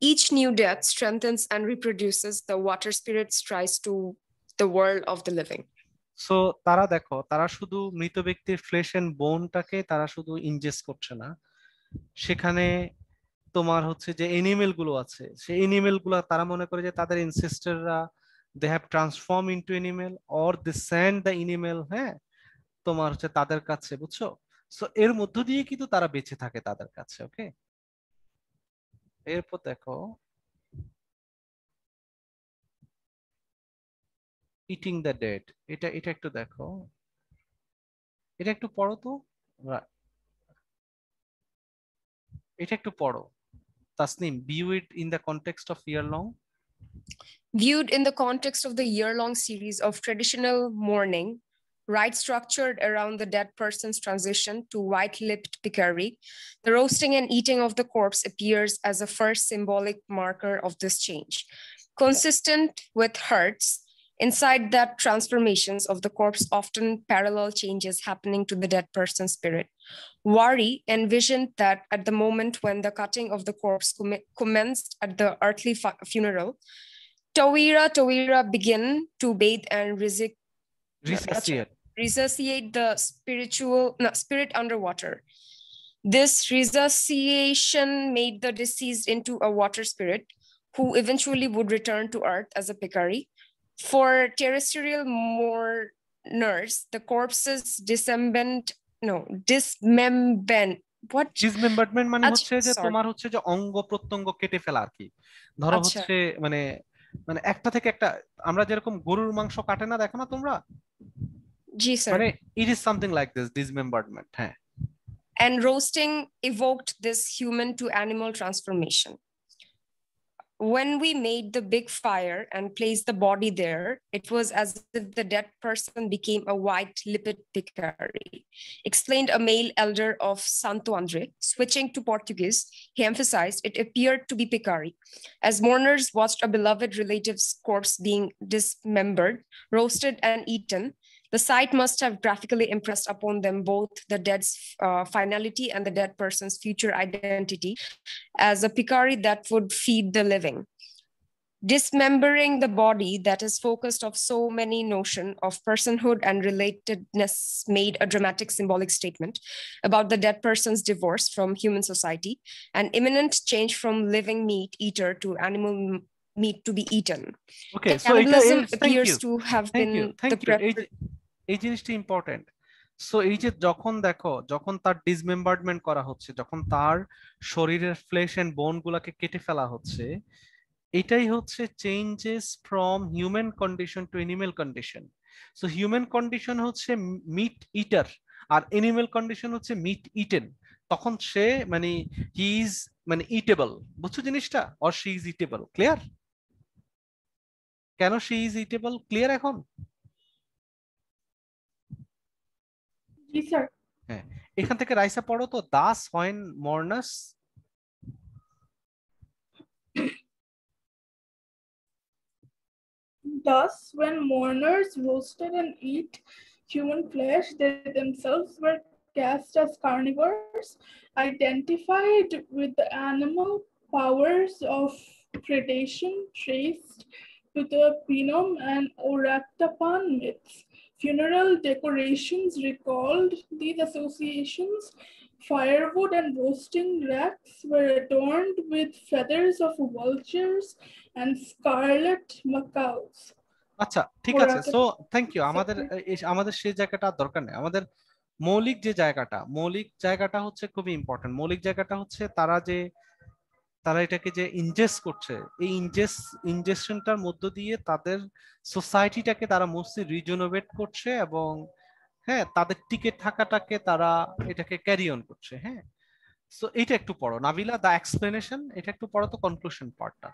Each new death strengthens and reproduces the water spirit's ties to the world of the living. So তারা দেখো, তারা শুধু মৃত ব্যক্তির flash and বোনটাকে তারা শুধু ingest করছে না, সেখানে তোমার হচ্ছে যে এনিমেল গুলো আছে, সেই এনিমেল গুলো তারা মনে করে যে তাদের এনসেস্টররা they have transform into animal or they send the animal, হ্যাঁ, তোমার হচ্ছে তাদের কাছে, বুঝছো? সো এর মধ্য দিয়ে কিন্তু তারা বেঁচে থাকে তাদের কাছে। ওকে, এরপর দেখো ইটিং দ্য ডেড, এটা এটা একটু দেখো, এটা একটু পড়ো তো, এটা একটু পড়ো Tasnim. view it in the context of year long. Viewed in the context of the year-long series of traditional mourning, rite structured around the dead person's transition to white-lipped Picari, the roasting and eating of the corpse appears as a first symbolic marker of this change. Consistent with Hertz, inside that transformations of the corpse often parallel changes happening to the dead person's spirit. Wari envisioned that at the moment when the cutting of the corpse commenced at the earthly funeral, Tawira begin to bathe and resuscitate the spirit underwater. This resuscitation made the deceased into a water spirit who eventually would return to earth as a Picari. For terrestrial mourners, the corpse's dismemberment মানে হচ্ছে যে তোমার হচ্ছে যে অঙ্গ প্রত্যঙ্গ কেটে ফেলা আর কি। ধরো হচ্ছে মানে মানে একটা থেকে একটা, আমরা যেরকম গরুর মাংস কাটে না, দেখো না তোমরা? জি স্যার। মানে it is something like this, dismemberment, হ্যাঁ। And roasting evoked this human to animal transformation. When we made the big fire and placed the body there, it was as if the dead person became a white-lipped Picari, explained a male elder of Santo Andre. Switching to Portuguese, he emphasized it appeared to be Picari. As mourners watched a beloved relative's corpse being dismembered, roasted and eaten, the sight must have graphically impressed upon them both the dead's finality and the dead person's future identity as a Picari that would feed the living. Dismembering the body that is focused of so many notion of personhood and relatedness made a dramatic symbolic statement about the dead person's divorce from human society, an imminent change from living meat eater to animal meat to be eaten. Okay, cannibalism appears to have been the এই জিনিসটা important. So এই যে যখন দেখো, যখন তার ডিসমেম্বারমেন্ট করা হচ্ছে, যখন তার শরীরের ফ্লেশ এন্ড বোন গুলাকে কেটে ফেলা হচ্ছে, এটাই হচ্ছে changes from human condition to animal condition. So human condition হচ্ছে মিট ইটার আর এনিম্যাল কন্ডিশন হচ্ছে মিট ইটেন। তখন সে মানে হি ইজ মানে ইটেবল, বুঝছো জিনিসটা? Or she is eatable. Clear? কেন শি ইজ ইটেবল ক্লিয়ার এখন? জি স্যার। হ্যাঁ, এখান থেকে রাইসা পড়ো তো, thus when mourners. Thus, when mourners roasted and eat human flesh, they themselves were cast as carnivores, identified with the animal powers of predation traced to the Pinum and Oractapan myths. Funeral decorations recalled these associations. Firewood and roasting racks were adorned with feathers of vultures and scarlet macaws. আচ্ছা ঠিক আছে, so thank you. আমাদের সেই জায়গাটা আর দরকার নেই। আমাদের মৌলিক জায়গাটা হচ্ছে খুবই ইম্পর্টেন্ট। মৌলিক জায়গাটা হচ্ছে তারা এটাকে যে ইনজেস্ট করছে, এই ইনজেকশনটার মধ্য দিয়ে তাদের সোসাইটিটাকে তারা মোস্টলি রিজনোভেট করছে, এবং হ্যাঁ তাদের টিকে থাকাটাকে তারা এটাকে ক্যারি অন করছে। হ্যাঁ, সো এটা একটু পড়ো নাবিলা, দা এক্সপ্লেনেশন, এটা একটু পড়ো তো, কনক্লুশন পার্টটা।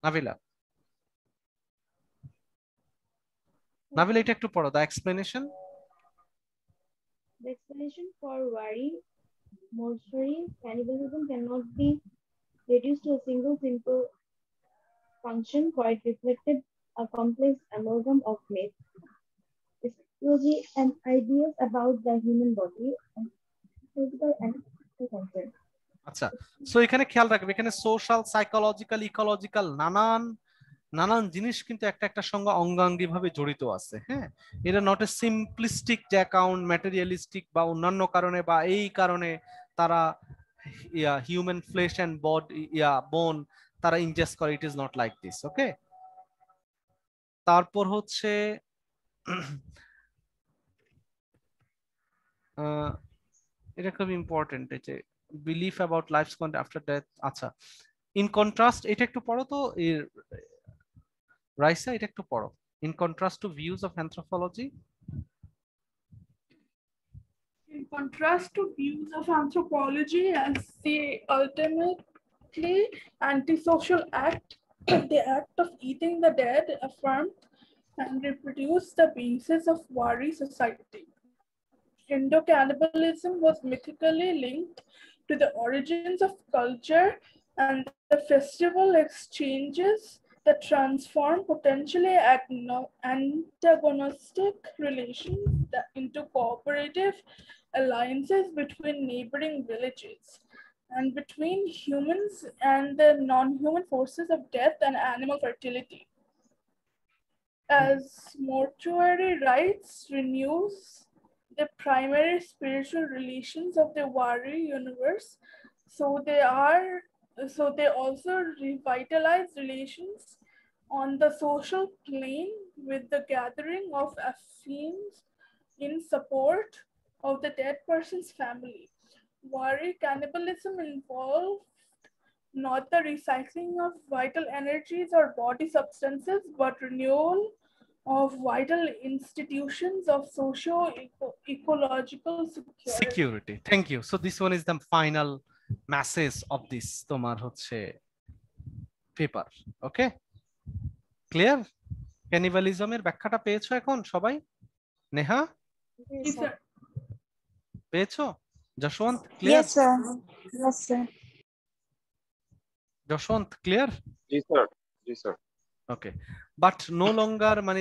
নাবিলা এটা একটু পড়ো, দা explanation. The explanation for Wari mortuary cannibalism cannot be reduced to a single simple function, for it reflected a complex amalgam of myth, psychology, and ideas about the human body and physical and physical concern. আচ্ছা, so এখানে খেয়াল রাখবে, এখানে social, psychological, ecological নানান জিনিস কিন্তু একটা সঙ্গে অঙ্গাঙ্গি ভাবে জড়িত আছে। হ্যাঁ, এটা নট এ সিম্পলিস্টিক যে অ্যাকাউন্ট ম্যাটেরিয়ালিস্টিক বা অন্যান্য কারণে বা এই কারণে তারা হিউম্যান ফ্লেশ এন্ড বোন তারা ইনজেস্ট করে, it is not like this. Okay, তারপর হচ্ছে এটা খুব ইম্পর্টেন্ট, যে belief about life after death. আচ্ছা, ইন কন্ট্রাস্ট এটা একটু পড়ো তো, রাইসা এটা একটু পড়ো। In contrast to views of anthropology. In contrast to views of anthropology as the ultimately antisocial act, the act of eating the dead affirmed and reproduced the basis of Wari society. Indo-cannibalism was mythically linked to the origins of culture and the festival exchanges that transform potentially antagonistic relations into cooperative alliances between neighboring villages and between humans and the non-human forces of death and animal fertility. As mortuary rites renews the primary spiritual relations of the Wari universe, so they also revitalize relations on the social plane with the gathering of Afghans in support of the dead person's family. Wari cannibalism involved not the recycling of vital energies or body substances, but renewal of vital institutions of socio-ecological security. Thank you. So this one is the final message of this তোমার হচ্ছে paper. ওকে, clear? ক্যানিবালিজমের ব্যাখ্যাটা পেয়েছো এখন সবাই? নেহা পেয়েছো? Jaswant clear? Yes sir. Yes sir. Jaswant clear? জি sir, জি sir. Okay, but no longer মানে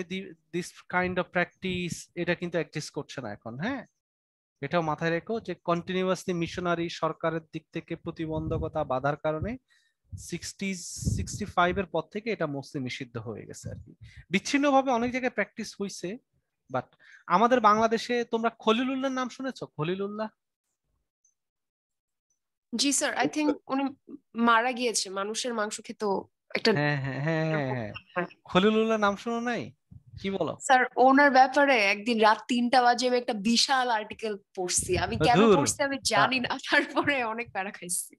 দিস কাইন্ড অফ প্র্যাকটিস এটা কিন্তু এক্সিস্ট করছে না এখন। হ্যাঁ, এটাও মাথায় রেখো যে কন্টিনিউয়াসলি মিশনারি সরকারের দিক থেকে প্রতিবন্ধকতা বাধার কারণে 65 এর পর থেকে এটা মোস্টলি নিষিদ্ধ হয়ে গেছে আর কি। বিচ্ছিন্নভাবে অনেক জায়গায় প্র্যাকটিস হইছে, বাট আমাদের বাংলাদেশে তোমরা খলিলুল্লাহর নাম শুনেছো? খলিলুল্লাহ? জি স্যার, আই থিংক উনি মারা গিয়েছে, মানুষের মাংস খেত একটা। হ্যাঁ হ্যাঁ হ্যাঁ হ্যাঁ, খলিলুল্লাহ নাম শুনো নাই? কি বলো স্যার? ওনার ব্যাপারে একদিন রাত 3টা বাজে আমি একটা বিশাল আর্টিকেল পড়ছি। আমি কেন পড়ছি আমি জানি না, তারপরে অনেক প্যারা খাইছি।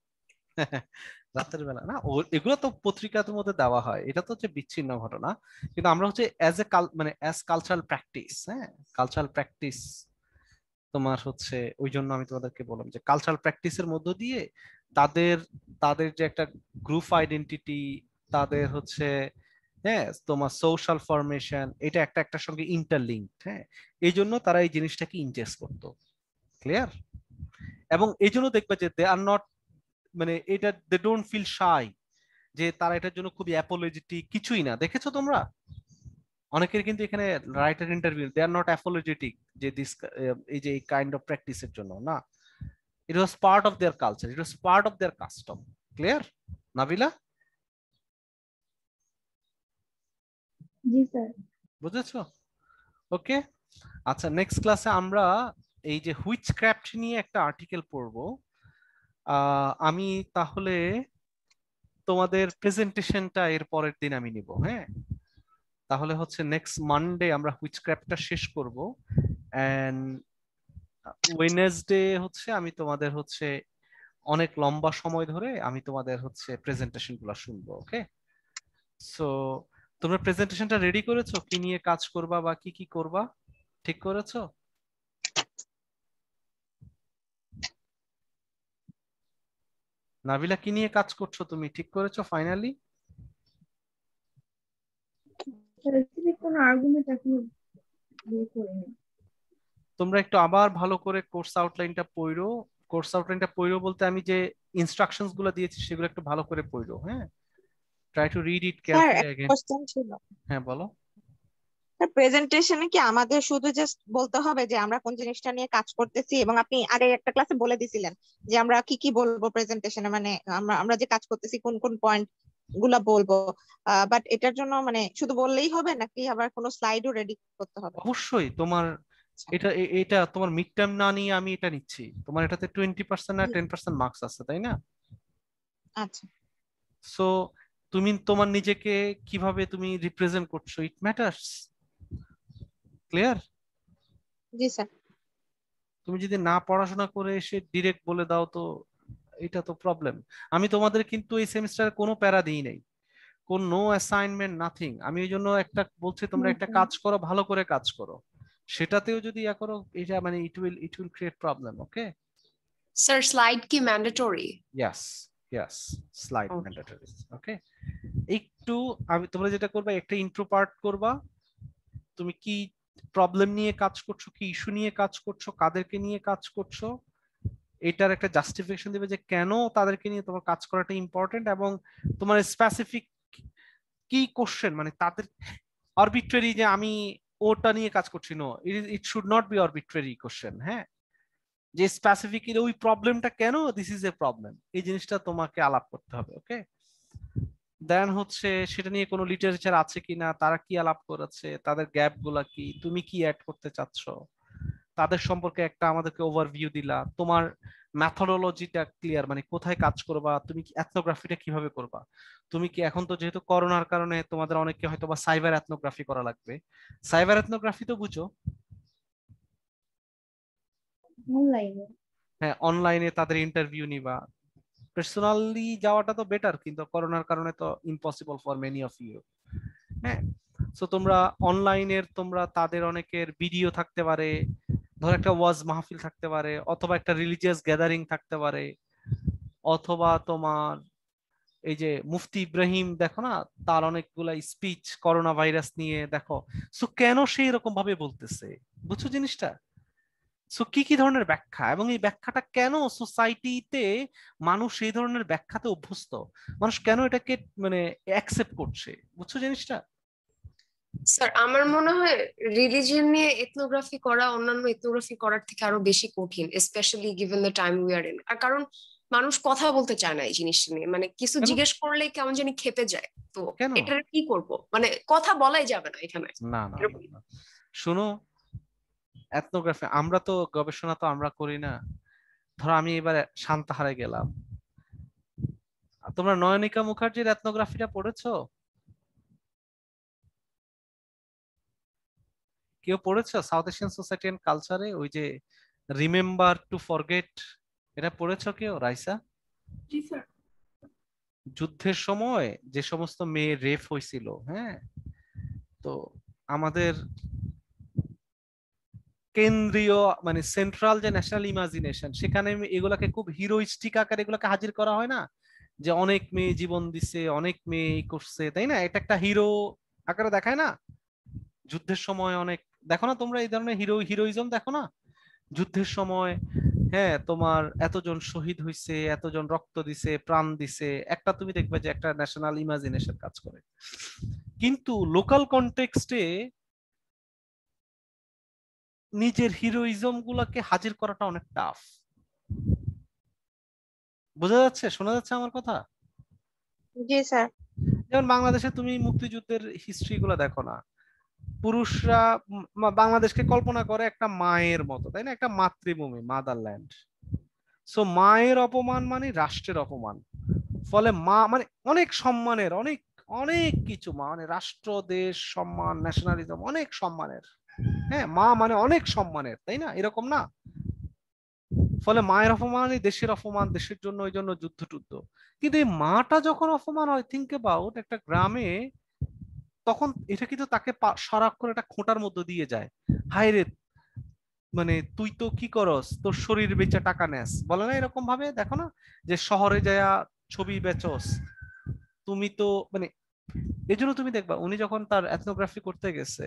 রাতের বেলা না, এগুলো তো পত্রিকার মধ্যে দেওয়া হয়, এটা তো হচ্ছে বিচ্ছিন্ন ঘটনা, কিন্তু আমরা হচ্ছে অ্যাজ কালচারাল প্র্যাকটিস, হ্যাঁ কালচারাল প্র্যাকটিস তোমার হচ্ছে ওই জন্য আমি তোমাদেরকে বললাম যে কালচারাল প্র্যাকটিসের মধ্য দিয়ে তাদের তাদের যে একটা গ্রুপ আইডেন্টিটি, তাদের হচ্ছে হ্যাঁ তোমার সোশ্যাল ফরমেশন, এটা একটা একটার সঙ্গে ইন্টারলিঙ্কড। হ্যাঁ, এই জন্য তারা এই জিনিসটাকে ইনজেস্ট করতো। ক্লিয়ার? এবং এই জন্য দেখবে যে দে আর নট, মানে এটা দে ডোন্ট ফিল শাই, যে তারা এটার জন্য খুবই অ্যাপোলজেটিক কিছুই না। দেখেছো তোমরা অনেকের কিন্তু এখানে writer interview, they are not apologetic যে দিস এই যে এই কাইন্ড অফ প্র্যাকটিসের জন্য না। It was part of their culture, it was part of their custom. Clear Nabila? জি স্যার। বুঝেছো? ওকে, আচ্ছা নেক্সট ক্লাসে আমরা এই যে হুইচ ক্রাফট নিয়ে একটা আর্টিকেল পড়বো। আমি তাহলে তোমাদের প্রেজেন্টেশনটা এর পরের দিন আমি নিব। হ্যাঁ, তাহলে হচ্ছে নেক্সট মানডে আমরা হুইচ ক্রাফটটা শেষ করব, এন্ড ওয়েডনেসডে হচ্ছে আমি তোমাদের হচ্ছে অনেক লম্বা সময় ধরে আমি তোমাদের হচ্ছে প্রেজেন্টেশন গুলো শুনবো। ওকে, সো তোমরা প্রেজেন্টেশনটা রেডি করেছো? কি নিয়ে কাজ করবা বা কি কি করবা ঠিক করেছো? নাবিলা, কি নিয়ে কাজ করছো তুমি, ঠিক করেছো ফাইনালি? স্পেসিফিক কোনো আর্গুমেন্ট এখনো বের করিনি। তোমরা একটু আবার ভালো করে কোর্স আউটলাইনটা পড়ো। কোর্স আউটলাইনটা পড়ো বলতে আমি যে ইনস্ট্রাকশনস গুলো দিয়েছি সেগুলো একটু ভালো করে পড়ো। হ্যাঁ, try to read it sir carefully একটা अगेन। কোশ্চেন ছিল। হ্যাঁ বলো। স্যার প্রেজেন্টেশনে কি আমাদের শুধু জাস্ট বলতে হবে যে আমরা কোন জিনিসটা নিয়ে কাজ করতেছি, এবং আপনি আগে একটা ক্লাসে বলে দিছিলেন যে আমরা কি কি বলবো প্রেজেন্টেশনে, মানে আমরা আমরা যে কাজ করতেছি কোন কোন পয়েন্ট গুলা বলবো, বাট এটার জন্য মানে শুধু বললেই হবে নাকি আবার কোনো স্লাইডও রেডি করতে হবে? অবশ্যই তোমার আচ্ছা। এটা তোমার মিড টার্ম না নিয়ে আমি এটা নিচ্ছি। তোমার এটাতে 20% না 10% মার্কস আছে, তাই না? আচ্ছা। সো তুমি তোমার নিজেকে কিভাবে তুমি রিপ্রেজেন্ট করছো, ইট ম্যাটার্স। ক্লিয়ার? জি স্যার। তুমি যদি না পড়াশোনা করে এসে ডিরেক্ট বলে দাও তো এটা তো প্রবলেম। আমি তোমাদের কিন্তু এই সেমিস্টারে কোনো প্যারা দিই নাই, কোন নো অ্যাসাইনমেন্ট নাথিং। আমি এই জন্য একটা বলছি তোমরা একটা কাজ করো, ভালো করে কাজ করো। সেটাতেও যদি ইয়া করো, এটা মানে it will create problem. Okay Sir, slide ki mandatory? Yes yes, slide Okay. Mandatory. Okay, একটু আমি তোমরা যেটা করবা একটা ইন্ট্রো পার্ট করবা, তুমি কি প্রবলেম নিয়ে কাজ করছো, কি ইস্যু নিয়ে কাজ করছো, কাদেরকে নিয়ে কাজ করছো, এটার একটা জাস্টিফিকেশন দিবে যে কেন তাদেরকে নিয়ে তোমার কাজ করাটা ইম্পর্টেন্ট, এবং তোমার স্পেসিফিক কি কোশ্চেন, মানে তাদের আরবিট্রারি যে আমি ওটা নিয়ে কাজ করছি, no, it should not be arbitrary question. হ্যাঁ, যে স্পেসিফিক ওই প্রবলেমটা কেন, দিস ইজ এ প্রবলেম, এই জিনিসটা তোমাকে আলাপ করতে হবে। ওকে, দেন হচ্ছে সেটা নিয়ে কোনো লিটারেচার আছে কিনা, তারা কি আলাপ করেছে, তাদের গ্যাপ গুলা কি, তুমি কি অ্যাড করতে চাচ্ছ, তাদের সম্পর্কে একটা আমাদেরকে ওভারভিউ দিলা, তোমার ম্যাথোডোলজিটা ক্লিয়ার, মানে কোথায় কাজ করবা, তুমি এথনোগ্রাফিটা কিভাবে করবা। তুমি কি এখন তো যেহেতু করোনার কারণে তোমাদের অনেককে হয়তো বা সাইবার এথনোগ্রাফি করা লাগবে, সাইবার এথনোগ্রাফি তো বুঝো? অনলাইনে। হ্যাঁ, অনলাইনে তাদের ইন্টারভিউ নিবা। পার্সোনালি যাওয়াটা তো বেটার, কিন্তু করোনার কারণে তো impossible for many of you. হ্যাঁ, সো তোমরা অনলাইনের তোমরা তাদের অনেকের ভিডিও থাকতে পারে, ধর একটা ওয়াজ মাহফিল থাকতে পারে, অথবা একটা রিলিজিয়াস গ্যাদারিং থাকতে পারে, অথবা তোমার এই যে মুফতি ইব্রাহিম দেখো না, তার অনেকগুলা স্পিচ করোনা ভাইরাস নিয়ে দেখো। সো কেন সেই রকম ভাবে বলতেছে, বুঝছো জিনিসটা? সো কি কি ধরনের ব্যাখ্যা, এবং এই ব্যাখ্যাটা কেন সোসাইটিতে মানুষ এই ধরনের ব্যাখ্যাতে অভ্যস্ত, মানুষ কেন এটাকে মানে অ্যাকসেপ্ট করছে, বুঝছো জিনিসটা? স্যার আমার মনে হয় রিলিজিয়ন নিয়ে এথনোগ্রাফি করা অন্যান্য এথনোগ্রাফি করার থেকে আরো বেশি কঠিন, specially given the time we are in. আর কারণ মানুষ কথা বলতে চায় না এই জিনিসটা নিয়ে, মানে কিছু কেন জিজ্ঞেস করলেই কেমন জানি খেপে যায়। তো কেন এটার কি করব, মানে কথা বলাই যাবে না এখানে না না এরকম। না, শোনো, এথনোগ্রাফি আমরা তো গবেষণা তো আমরা করি না। ধরো আমি এবার সান্তাহারে গেলাম, তোমরা নয়নিকা মুখার্জির এথনোগ্রাফিটা পড়েছো? কেউ পড়েছো? সাউথ এশিয়ান সোসাইটি এন্ড কালচারে ওই যে রিমেম্বার টু ফরগেট, এটা পড়েছো কেউ, রাইসা? জি স্যার। যুদ্ধের সময় যে সমস্ত মেয়ে রেপ হয়েছিল, হ্যাঁ, তো আমাদের কেন্দ্রীয় মানে সেন্ট্রাল যে ন্যাশনাল ইমাজিনেশন, সেখানে এগুলাকে খুব হিরোইস্টিক আকারে এগুলাকে হাজির করা হয় না, যে অনেক মেয়ে জীবন দিছে, অনেক মেয়ে এই করছে, তাই না? এটা একটা হিরো আকারে দেখায় না যুদ্ধের সময়? অনেক দেখো না তোমরা এই ধরনের হিরোইজম দেখো না যুদ্ধের সময়? হ্যাঁ, তোমার এতজন শহীদ হইছে, এতজন রক্ত দিছে, প্রাণ দিছে, একটা তুমি দেখবে যে একটা ন্যাশনাল ইমাজিনেশন কাজ করে। কিন্তু লোকাল কনটেক্সটে নিজের হিরোইজম গুলাকে হাজির করাটা অনেক টাফ। বোঝা যাচ্ছে, শোনা যাচ্ছে আমার কথা? জি স্যার। যেমন বাংলাদেশে তুমি মুক্তিযুদ্ধের হিস্ট্রি গুলা দেখো না, পুরুষরা বাংলাদেশকে কল্পনা করে একটা মায়ের মতো, তাই না? একটা মাতৃভূমি, মাদারল্যান্ড। সো মায়ের অপমান মানে রাষ্ট্রের অপমান। ফলে মা মানে অনেক সম্মানের, অনেক অনেক কিছু, মানে রাষ্ট্র, দেশ, সম্মান, ন্যাশনালিজম, অনেক সম্মানের। হ্যাঁ, মা মানে অনেক সম্মানের, তাই না? এরকম না? ফলে মায়ের অপমানই দেশের অপমান, দেশের জন্য ওই জন্য যুদ্ধ টুদ্ধ। কিন্তু এই মাটা যখন অপমান হয়, থিঙ্ক অ্যাবাউট একটা গ্রামে, তখন এটা কিন্তু তাকে সারাক্ষণ একটা খোঁটার মধ্যে দিয়ে যায়। হায় রে, মানে তুই তো কি করস, তোর শরীর বেচে টাকা নেস, বলে না এরকম ভাবে? দেখো না যে শহরে যায়া ছবি বেচস তুমি তো, মানে এই জন্য তুমি দেখবা উনি যখন তার এথনোগ্রাফি করতে গেছে,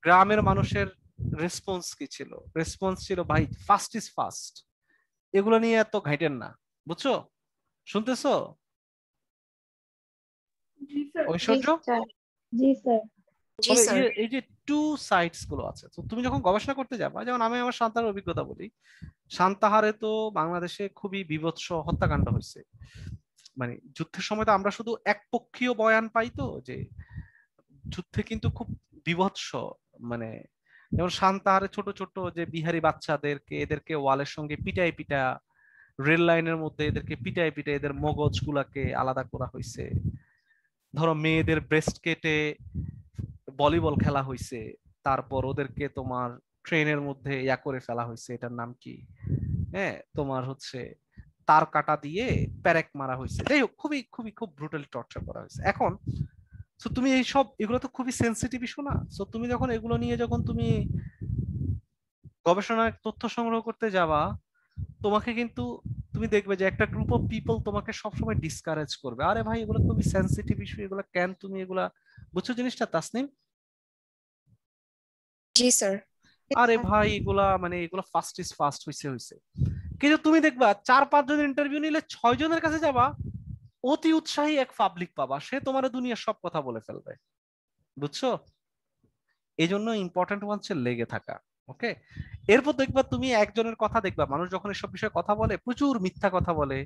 গ্রামের মানুষের রেসপন্স কি ছিল? রেসপন্স ছিল, ভাই ফাস্ট ইজ ফাস্ট, এগুলো নিয়ে এত ঘাইটেন না। বুঝছো? শুনতেছো জি স্যার। জি ঐশ্বর্য? স্যার। জি স্যার। জি ফলে স্যার। এই যে টু সাইডস গুলো আছে, তো তুমি যখন গবেষণা করতে যাবা, যেমন আমি আমার সান্তাহারের অভিজ্ঞতা বলি, সান্তাহারে তো বাংলাদেশে খুবই বীভৎস হত্যাকাণ্ড হয়েছে। মানে যুদ্ধের সময় তো আমরা শুধু একপক্ষীয় বয়ান পাই, তো যে যুদ্ধে কিন্তু খুব বীভৎস, মানে যেমন সান্তাহারে ছোট ছোট যে বিহারি বাচ্চাদেরকে, এদেরকে ওয়ালের সঙ্গে পিটাই পিটা, রেল লাইনের মধ্যে এদেরকে পিটাই পিটাই এদের মগজ গুলাকে আলাদা করা হয়েছে। ধরো মেয়েদের ব্রেস্ট কেটে ভলিবল খেলা হয়েছে, তারপর ওদেরকে তোমার ট্রেনের মধ্যে ইয়া করে ফেলা হয়েছে, এটার নাম কি, হ্যাঁ তোমার হচ্ছে তার কাটা দিয়ে প্যারেক মারা হয়েছে। যাই হোক, খুবই খুবই খুব ব্রুটালি টর্চার করা হয়েছে। এখন তো তুমি এইসব, এগুলো তো খুবই সেন্সিটিভ ইস্যু না? তো তুমি যখন এগুলো নিয়ে যখন তুমি গবেষণার তথ্য সংগ্রহ করতে যাবা, তোমাকে কিন্তু তুমি দেখবে যে একটা গ্রুপ অফ পিপল তোমাকে সবসময় ডিসকারেজ করবে, আরে ভাই এগুলো খুবই সেন্সিটিভ ইস্যু, এগুলো কেন তুমি এগুলা, বুঝছো জিনিসটা তাসনিম? জি স্যার। আরে ভাই এগুলা মানে এগুলো ফাস্ট ইজ ফাস্ট হইছে হইছে। কিন্তু তুমি দেখবা 4-5 জন ইন্টারভিউ নিলে 6 জনের কাছে যাবা, অতি উৎসাহী এক পাবলিক পাবা, সে তোমার দুনিয়ার সব কথা বলে ফেলবে। বুঝছো? এই জন্য ইম্পর্টেন্ট হচ্ছে লেগে থাকা। ওকে, এরপর দেখবা তুমি একজনের কথা দেখবা, মানুষ যখন এসব বিষয়ে কথা বলে প্রচুর মিথ্যা কথা বলে,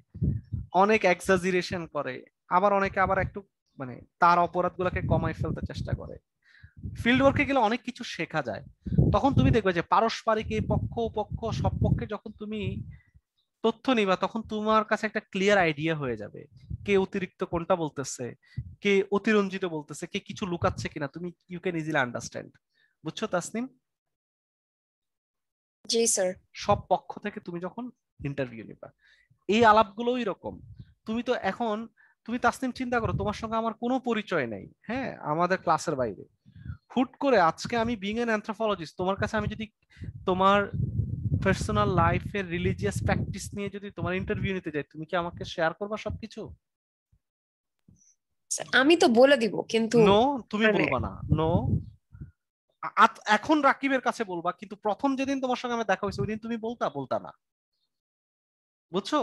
অনেক এক্সাজিরেশন করে, আবার অনেকে আবার একটু মানে তার অপরাধ গুলাকে কমাই ফেলতে চেষ্টা করে। ফিল্ড ওয়ার্কে গেলে অনেক কিছু শেখা যায়। তখন তুমি দেখবে যে পারস্পরিক এই পক্ষ পক্ষ সব পক্ষে যখন তুমি তথ্য নিবা, তখন তোমার কাছে একটা ক্লিয়ার আইডিয়া হয়ে যাবে কে অতিরিক্ত কোনটা বলতেছে, কে অতিরঞ্জিত বলতেছে, কে কিছু লুকাচ্ছে কিনা, তুমি ইউ ক্যান ইজিলি আন্ডারস্ট্যান্ড। বুঝছো তাসনিম? জি স্যার। সব পক্ষ থেকে তুমি যখন ইন্টারভিউ নিবা, এই আলাপগুলো এরকম। তুমি তো এখন, তুমি তাসনিম চিন্তা করো, তোমার সঙ্গে আমার কোনো পরিচয় নেই, হ্যাঁ, আমাদের ক্লাসের বাইরে। হুট করে আজকে আমি বিং এন অ্যানথ্রোপোলজিস্ট, তোমার কাছে আমি যদি তোমার পার্সোনাল লাইফের রিলিজিয়াস প্র্যাকটিস নিয়ে যদি তোমার ইন্টারভিউ নিতে যাই, তুমি কি আমাকে শেয়ার করবা সবকিছু? আমি তো বলে দিব, কিন্তু নো, তুমি মানে বলবা না। নো, এখন রাকিবের কাছে বলবা, কিন্তু প্রথম যেদিন তোমার সঙ্গে আমার দেখা হয়েছে ওই দিন তুমি বলতা না। বুঝছো?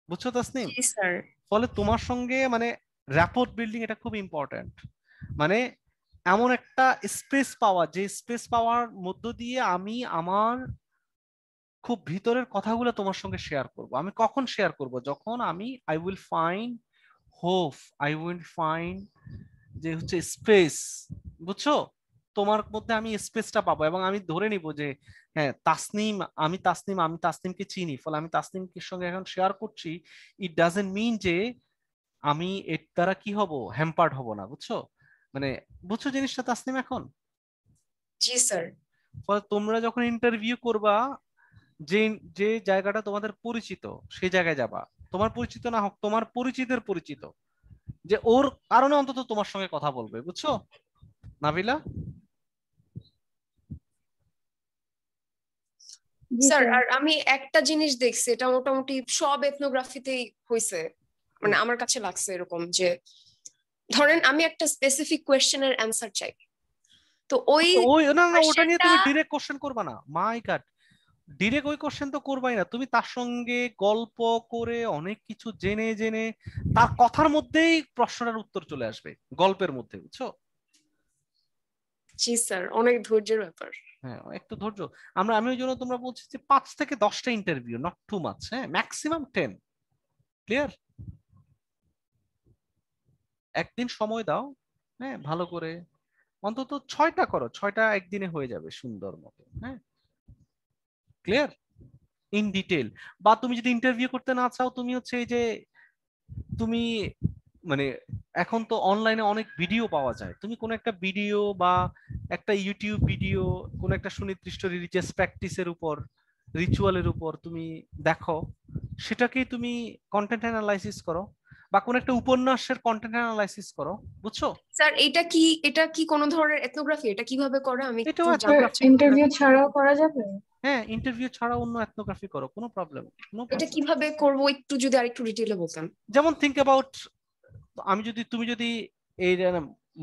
বুঝছো তাসনিম? জি স্যার। ফলে তোমার সঙ্গে মানে র্যাপোর্ট বিল্ডিং এটা খুব ইম্পর্টেন্ট। মানে এমন একটা স্পেস পাওয়া, যে স্পেস পাওয়ার মধ্য দিয়ে আমি আমার খুব ভিতরের কথাগুলো তোমার সঙ্গে শেয়ার করব। আমি কখন শেয়ার করব? যখন আমি I will find hope, I will find যে হচ্ছে স্পেস। বুঝছো? তোমার মধ্যে আমি স্পেসটা পাবো, এবং আমি ধরে নিব যে হ্যাঁ তাসনিম, আমি তাসনিমকে চিনি, ফলে আমি তাসনিমের সঙ্গে এখন শেয়ার করছি। ইট ডাজন্ট মিন যে আমি এর দ্বারা কি হব, হ্যাম্পার্ড হব না। বুঝছো? মানে বুঝছো জিনিসটা তাসনিম এখন? জি স্যার। ফলে তোমরা যখন ইন্টারভিউ করবা, যে যে জায়গাটা তোমাদের পরিচিত সেই জায়গায় যাবা, তোমার পরিচিত না হোক, তোমার পরিচিতের পরিচিত, যে ওর কারণে অন্তত তোমার সঙ্গে কথা বলবে। বুঝছো নাবিলা? জি স্যার স্যার। আর আমি একটা জিনিস দেখছি, এটা মোটামুটি সব এথনোগ্রাফিতেই হয়েছে, মানে আমার কাছে লাগছে এরকম যে ধরেন আমি একটা স্পেসিফিক কোয়েশ্চেনের অ্যান্সার চাই, তো ওই ওই না না ওটা নিয়ে কোয়েশ্চেনটা তুমি ডিরেক্ট কোশ্চেন করবা না, মাই গড, ডিরেক্ট ওই কোশ্চেন তো করবাই না, তুমি তার সঙ্গে গল্প করে অনেক কিছু জেনে জেনে তার কথার মধ্যেই প্রশ্নটার উত্তর চলে আসবে, গল্পের মধ্যে, বুঝছো? জি স্যার, অনেক ধৈর্যের ব্যাপার। হ্যাঁ একটু ধৈর্য। আমি ওই জন্য তোমরা বলছি যে 5 থেকে 10টা ইন্টারভিউ, নট টু মাচ, হ্যাঁ ম্যাক্সিমাম 10। ক্লিয়ার? একদিন সময় দাও, হ্যাঁ ভালো করে, অন্তত 6টা করো, 6টা একদিনে হয়ে যাবে সুন্দর মতো, হ্যাঁ ক্লিয়ার ইন ডিটেল। বা তুমি যদি ইন্টারভিউ করতে না চাও, তুমি হচ্ছে এই যে তুমি মানে এখন তো অনলাইনে অনেক ভিডিও পাওয়া যায়, তুমি কোন একটা ভিডিও বা একটা ইউটিউব ভিডিও কোন একটা সুনির্দিষ্ট রিলিজিয়াস প্র্যাকটিসের উপর, রিচুয়ালের উপর তুমি দেখো, সেটাকেই তুমি কন্টেন্ট অ্যানালাইসিস করো, বা কোন একটা উপন্যাসের কন্টেন্ট অ্যানালাইসিস করো, বুঝছো? স্যার এটা কি কোন ধরনের এথনোগ্রাফি? এটা কিভাবে করে আমি একটু এটাও জানতে এথনোগ্রাফি। চাই। ইন্টারভিউ ছাড়াও করা যাবে? হ্যাঁ ইন্টারভিউ ছাড়া অন্য এথনোগ্রাফি করো, কোনো প্রবলেম, নো এটা প্রবলেম। কিভাবে করব একটু যদি আরেকটু ডিটেইলে বলতেন। যেমন থিঙ্ক অ্যাবাউট, তুমি যদি এই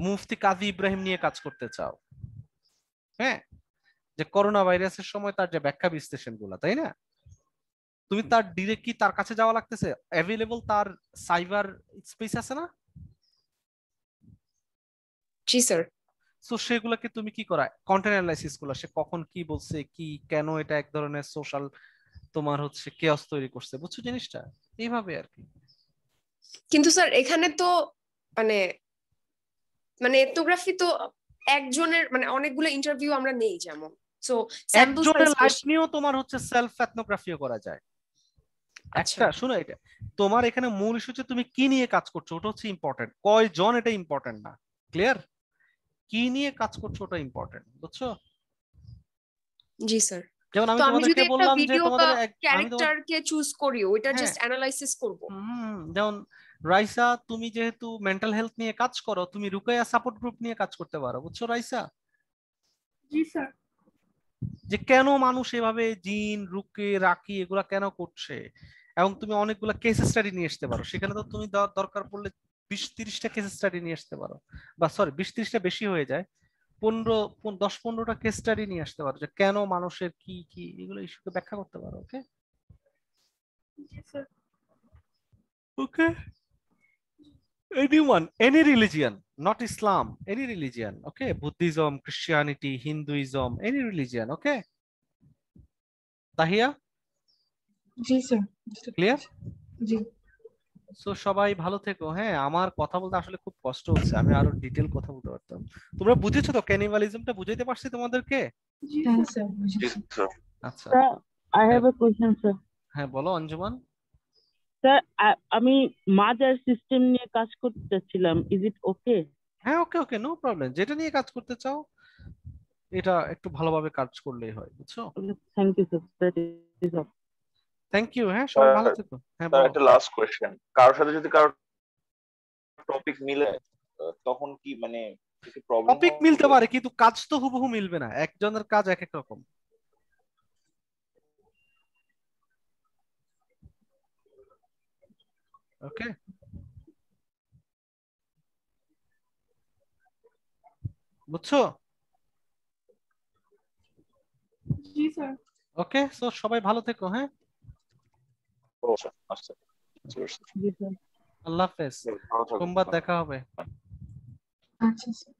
মুফতি কাজী ইব্রাহিম নিয়ে কাজ করতে চাও, হ্যাঁ যে করোনা ভাইরাসের সময় তার যে ব্যাখ্যা বিশ্লেষণ গুলা, তাই না, তুমি তার ডিরেক্ট কি তার কাছে যাওয়া লাগতেছে, অ্যাভেলেবল তার সাইবার স্পেস আছে না? জি স্যার। সো সেগুলোকে তুমি কি করা, কন্টেন্ট অ্যানালাইসিস গুলো, সে কখন কি বলছে, কি কেন এটা এক ধরনের সোশ্যাল তোমার হচ্ছে কেওস তৈরি করছে, বুঝছো জিনিসটা? এইভাবে আর কি। কিন্তু স্যার এখানে তো মানে মানে এথনোগ্রাফি তো একজনের মানে অনেকগুলো ইন্টারভিউ আমরা নেই, যেমন সো স্যাম্পল একজনের সাইজ লাইফ বেশি। নিয়েও তোমার হচ্ছে সেলফ এথনোগ্রাফিও করা যায়। আচ্ছা একটা শুনো, এটা তোমার এখানে মূল ইস্যু হচ্ছে তুমি কি নিয়ে কাজ করছো, ওটা হচ্ছে ইম্পর্টেন্ট, কয়জন এটা ইম্পর্টেন্ট না। ক্লিয়ার? কি নিয়ে কাজ করছো ওটা ইম্পর্টেন্ট, বুঝছো? জি স্যার। যেমন তো আমি আমি তোমাদেরকে যদি একটা বললাম যে ভিডিও বা তোমাদের আমি তোমাদের, ক্যারেক্টারকে চুজ করি, ওইটা হ্যাঁ জাস্ট অ্যানালাইসিস করব। যেমন রাইসা, তুমি যেহেতু মেন্টাল হেলথ নিয়ে কাজ করো, তুমি রুকাইয়া সাপোর্ট গ্রুপ নিয়ে কাজ করতে পারো, বুঝছো রাইসা? জি স্যার। যে কেন মানুষ এভাবে জিন রুকে রাকি এগুলা কেন করছে, এবং তুমি অনেকগুলা কেস স্টাডি নিয়ে আসতে পারো, সেখানে তো তুমি দরকার পড়লে 20-30টা কেস স্টাডি নিয়ে আসতে পারো, বা সরি 20-30টা বেশি হয়ে যায়, 10-15টা কেস স্টাডি নিয়ে আসতে পারো, যে কেন মানুষের কি কি এগুলো ইস্যুকে ব্যাখ্যা করতে পারো। ওকে জি sir. Okay, anyone, any religion, not Islam, any religion, okay, Buddhism, Christianity, Hinduism, any religion, okay, Tahiya জি স্যার। ক্লিয়ার? জি। সো সবাই ভালো থেকো, হ্যাঁ আমার কথা বলতে আসলে খুব কষ্ট হচ্ছে, আমি আরো ডিটেল কথা বলতে পারতাম। তোমরা বুঝেছো তো, ক্যানিবালিজমটা বুঝাইতে পারছি তোমাদেরকে? জি হ্যাঁ স্যার। স্যার বুঝেছি। আচ্ছা Sir, I হ্যাঁ have a question, sir. হ্যাঁ বলো অঞ্জুমান। Sir, আমি মাদার সিস্টেম নিয়ে কাজ করতে চাচ্ছিলাম। Is it okay? হ্যাঁ ওকে ওকে, নো প্রবলেম, যেটা নিয়ে কাজ করতে চাও এটা একটু ভালোভাবে কাজ করলেই হয়, বুঝছো? Okay, thank you, sir. That is all. Thank you, হ্যাঁ সবাই ভালো থেকো। হ্যাঁ বলো। একটা লাস্ট কোয়েশ্চেন, কারোর সাথে যদি কারোর টপিক মিলে তখন কি মানে কিছু প্রবলেম টপিক মিলতে পারে কিন্তু কাজ তো হুবহু মিলবে না, একজনের কাজ এক এক রকম। ওকে বুঝছো? জি স্যার। ওকে সো সবাই ভালো থেকো, হ্যাঁ আচ্ছা Yes, sir. আল্লাহ হাফেজ, ভালো থাকো। সোমবার দেখা হবে। আচ্ছা স্যার।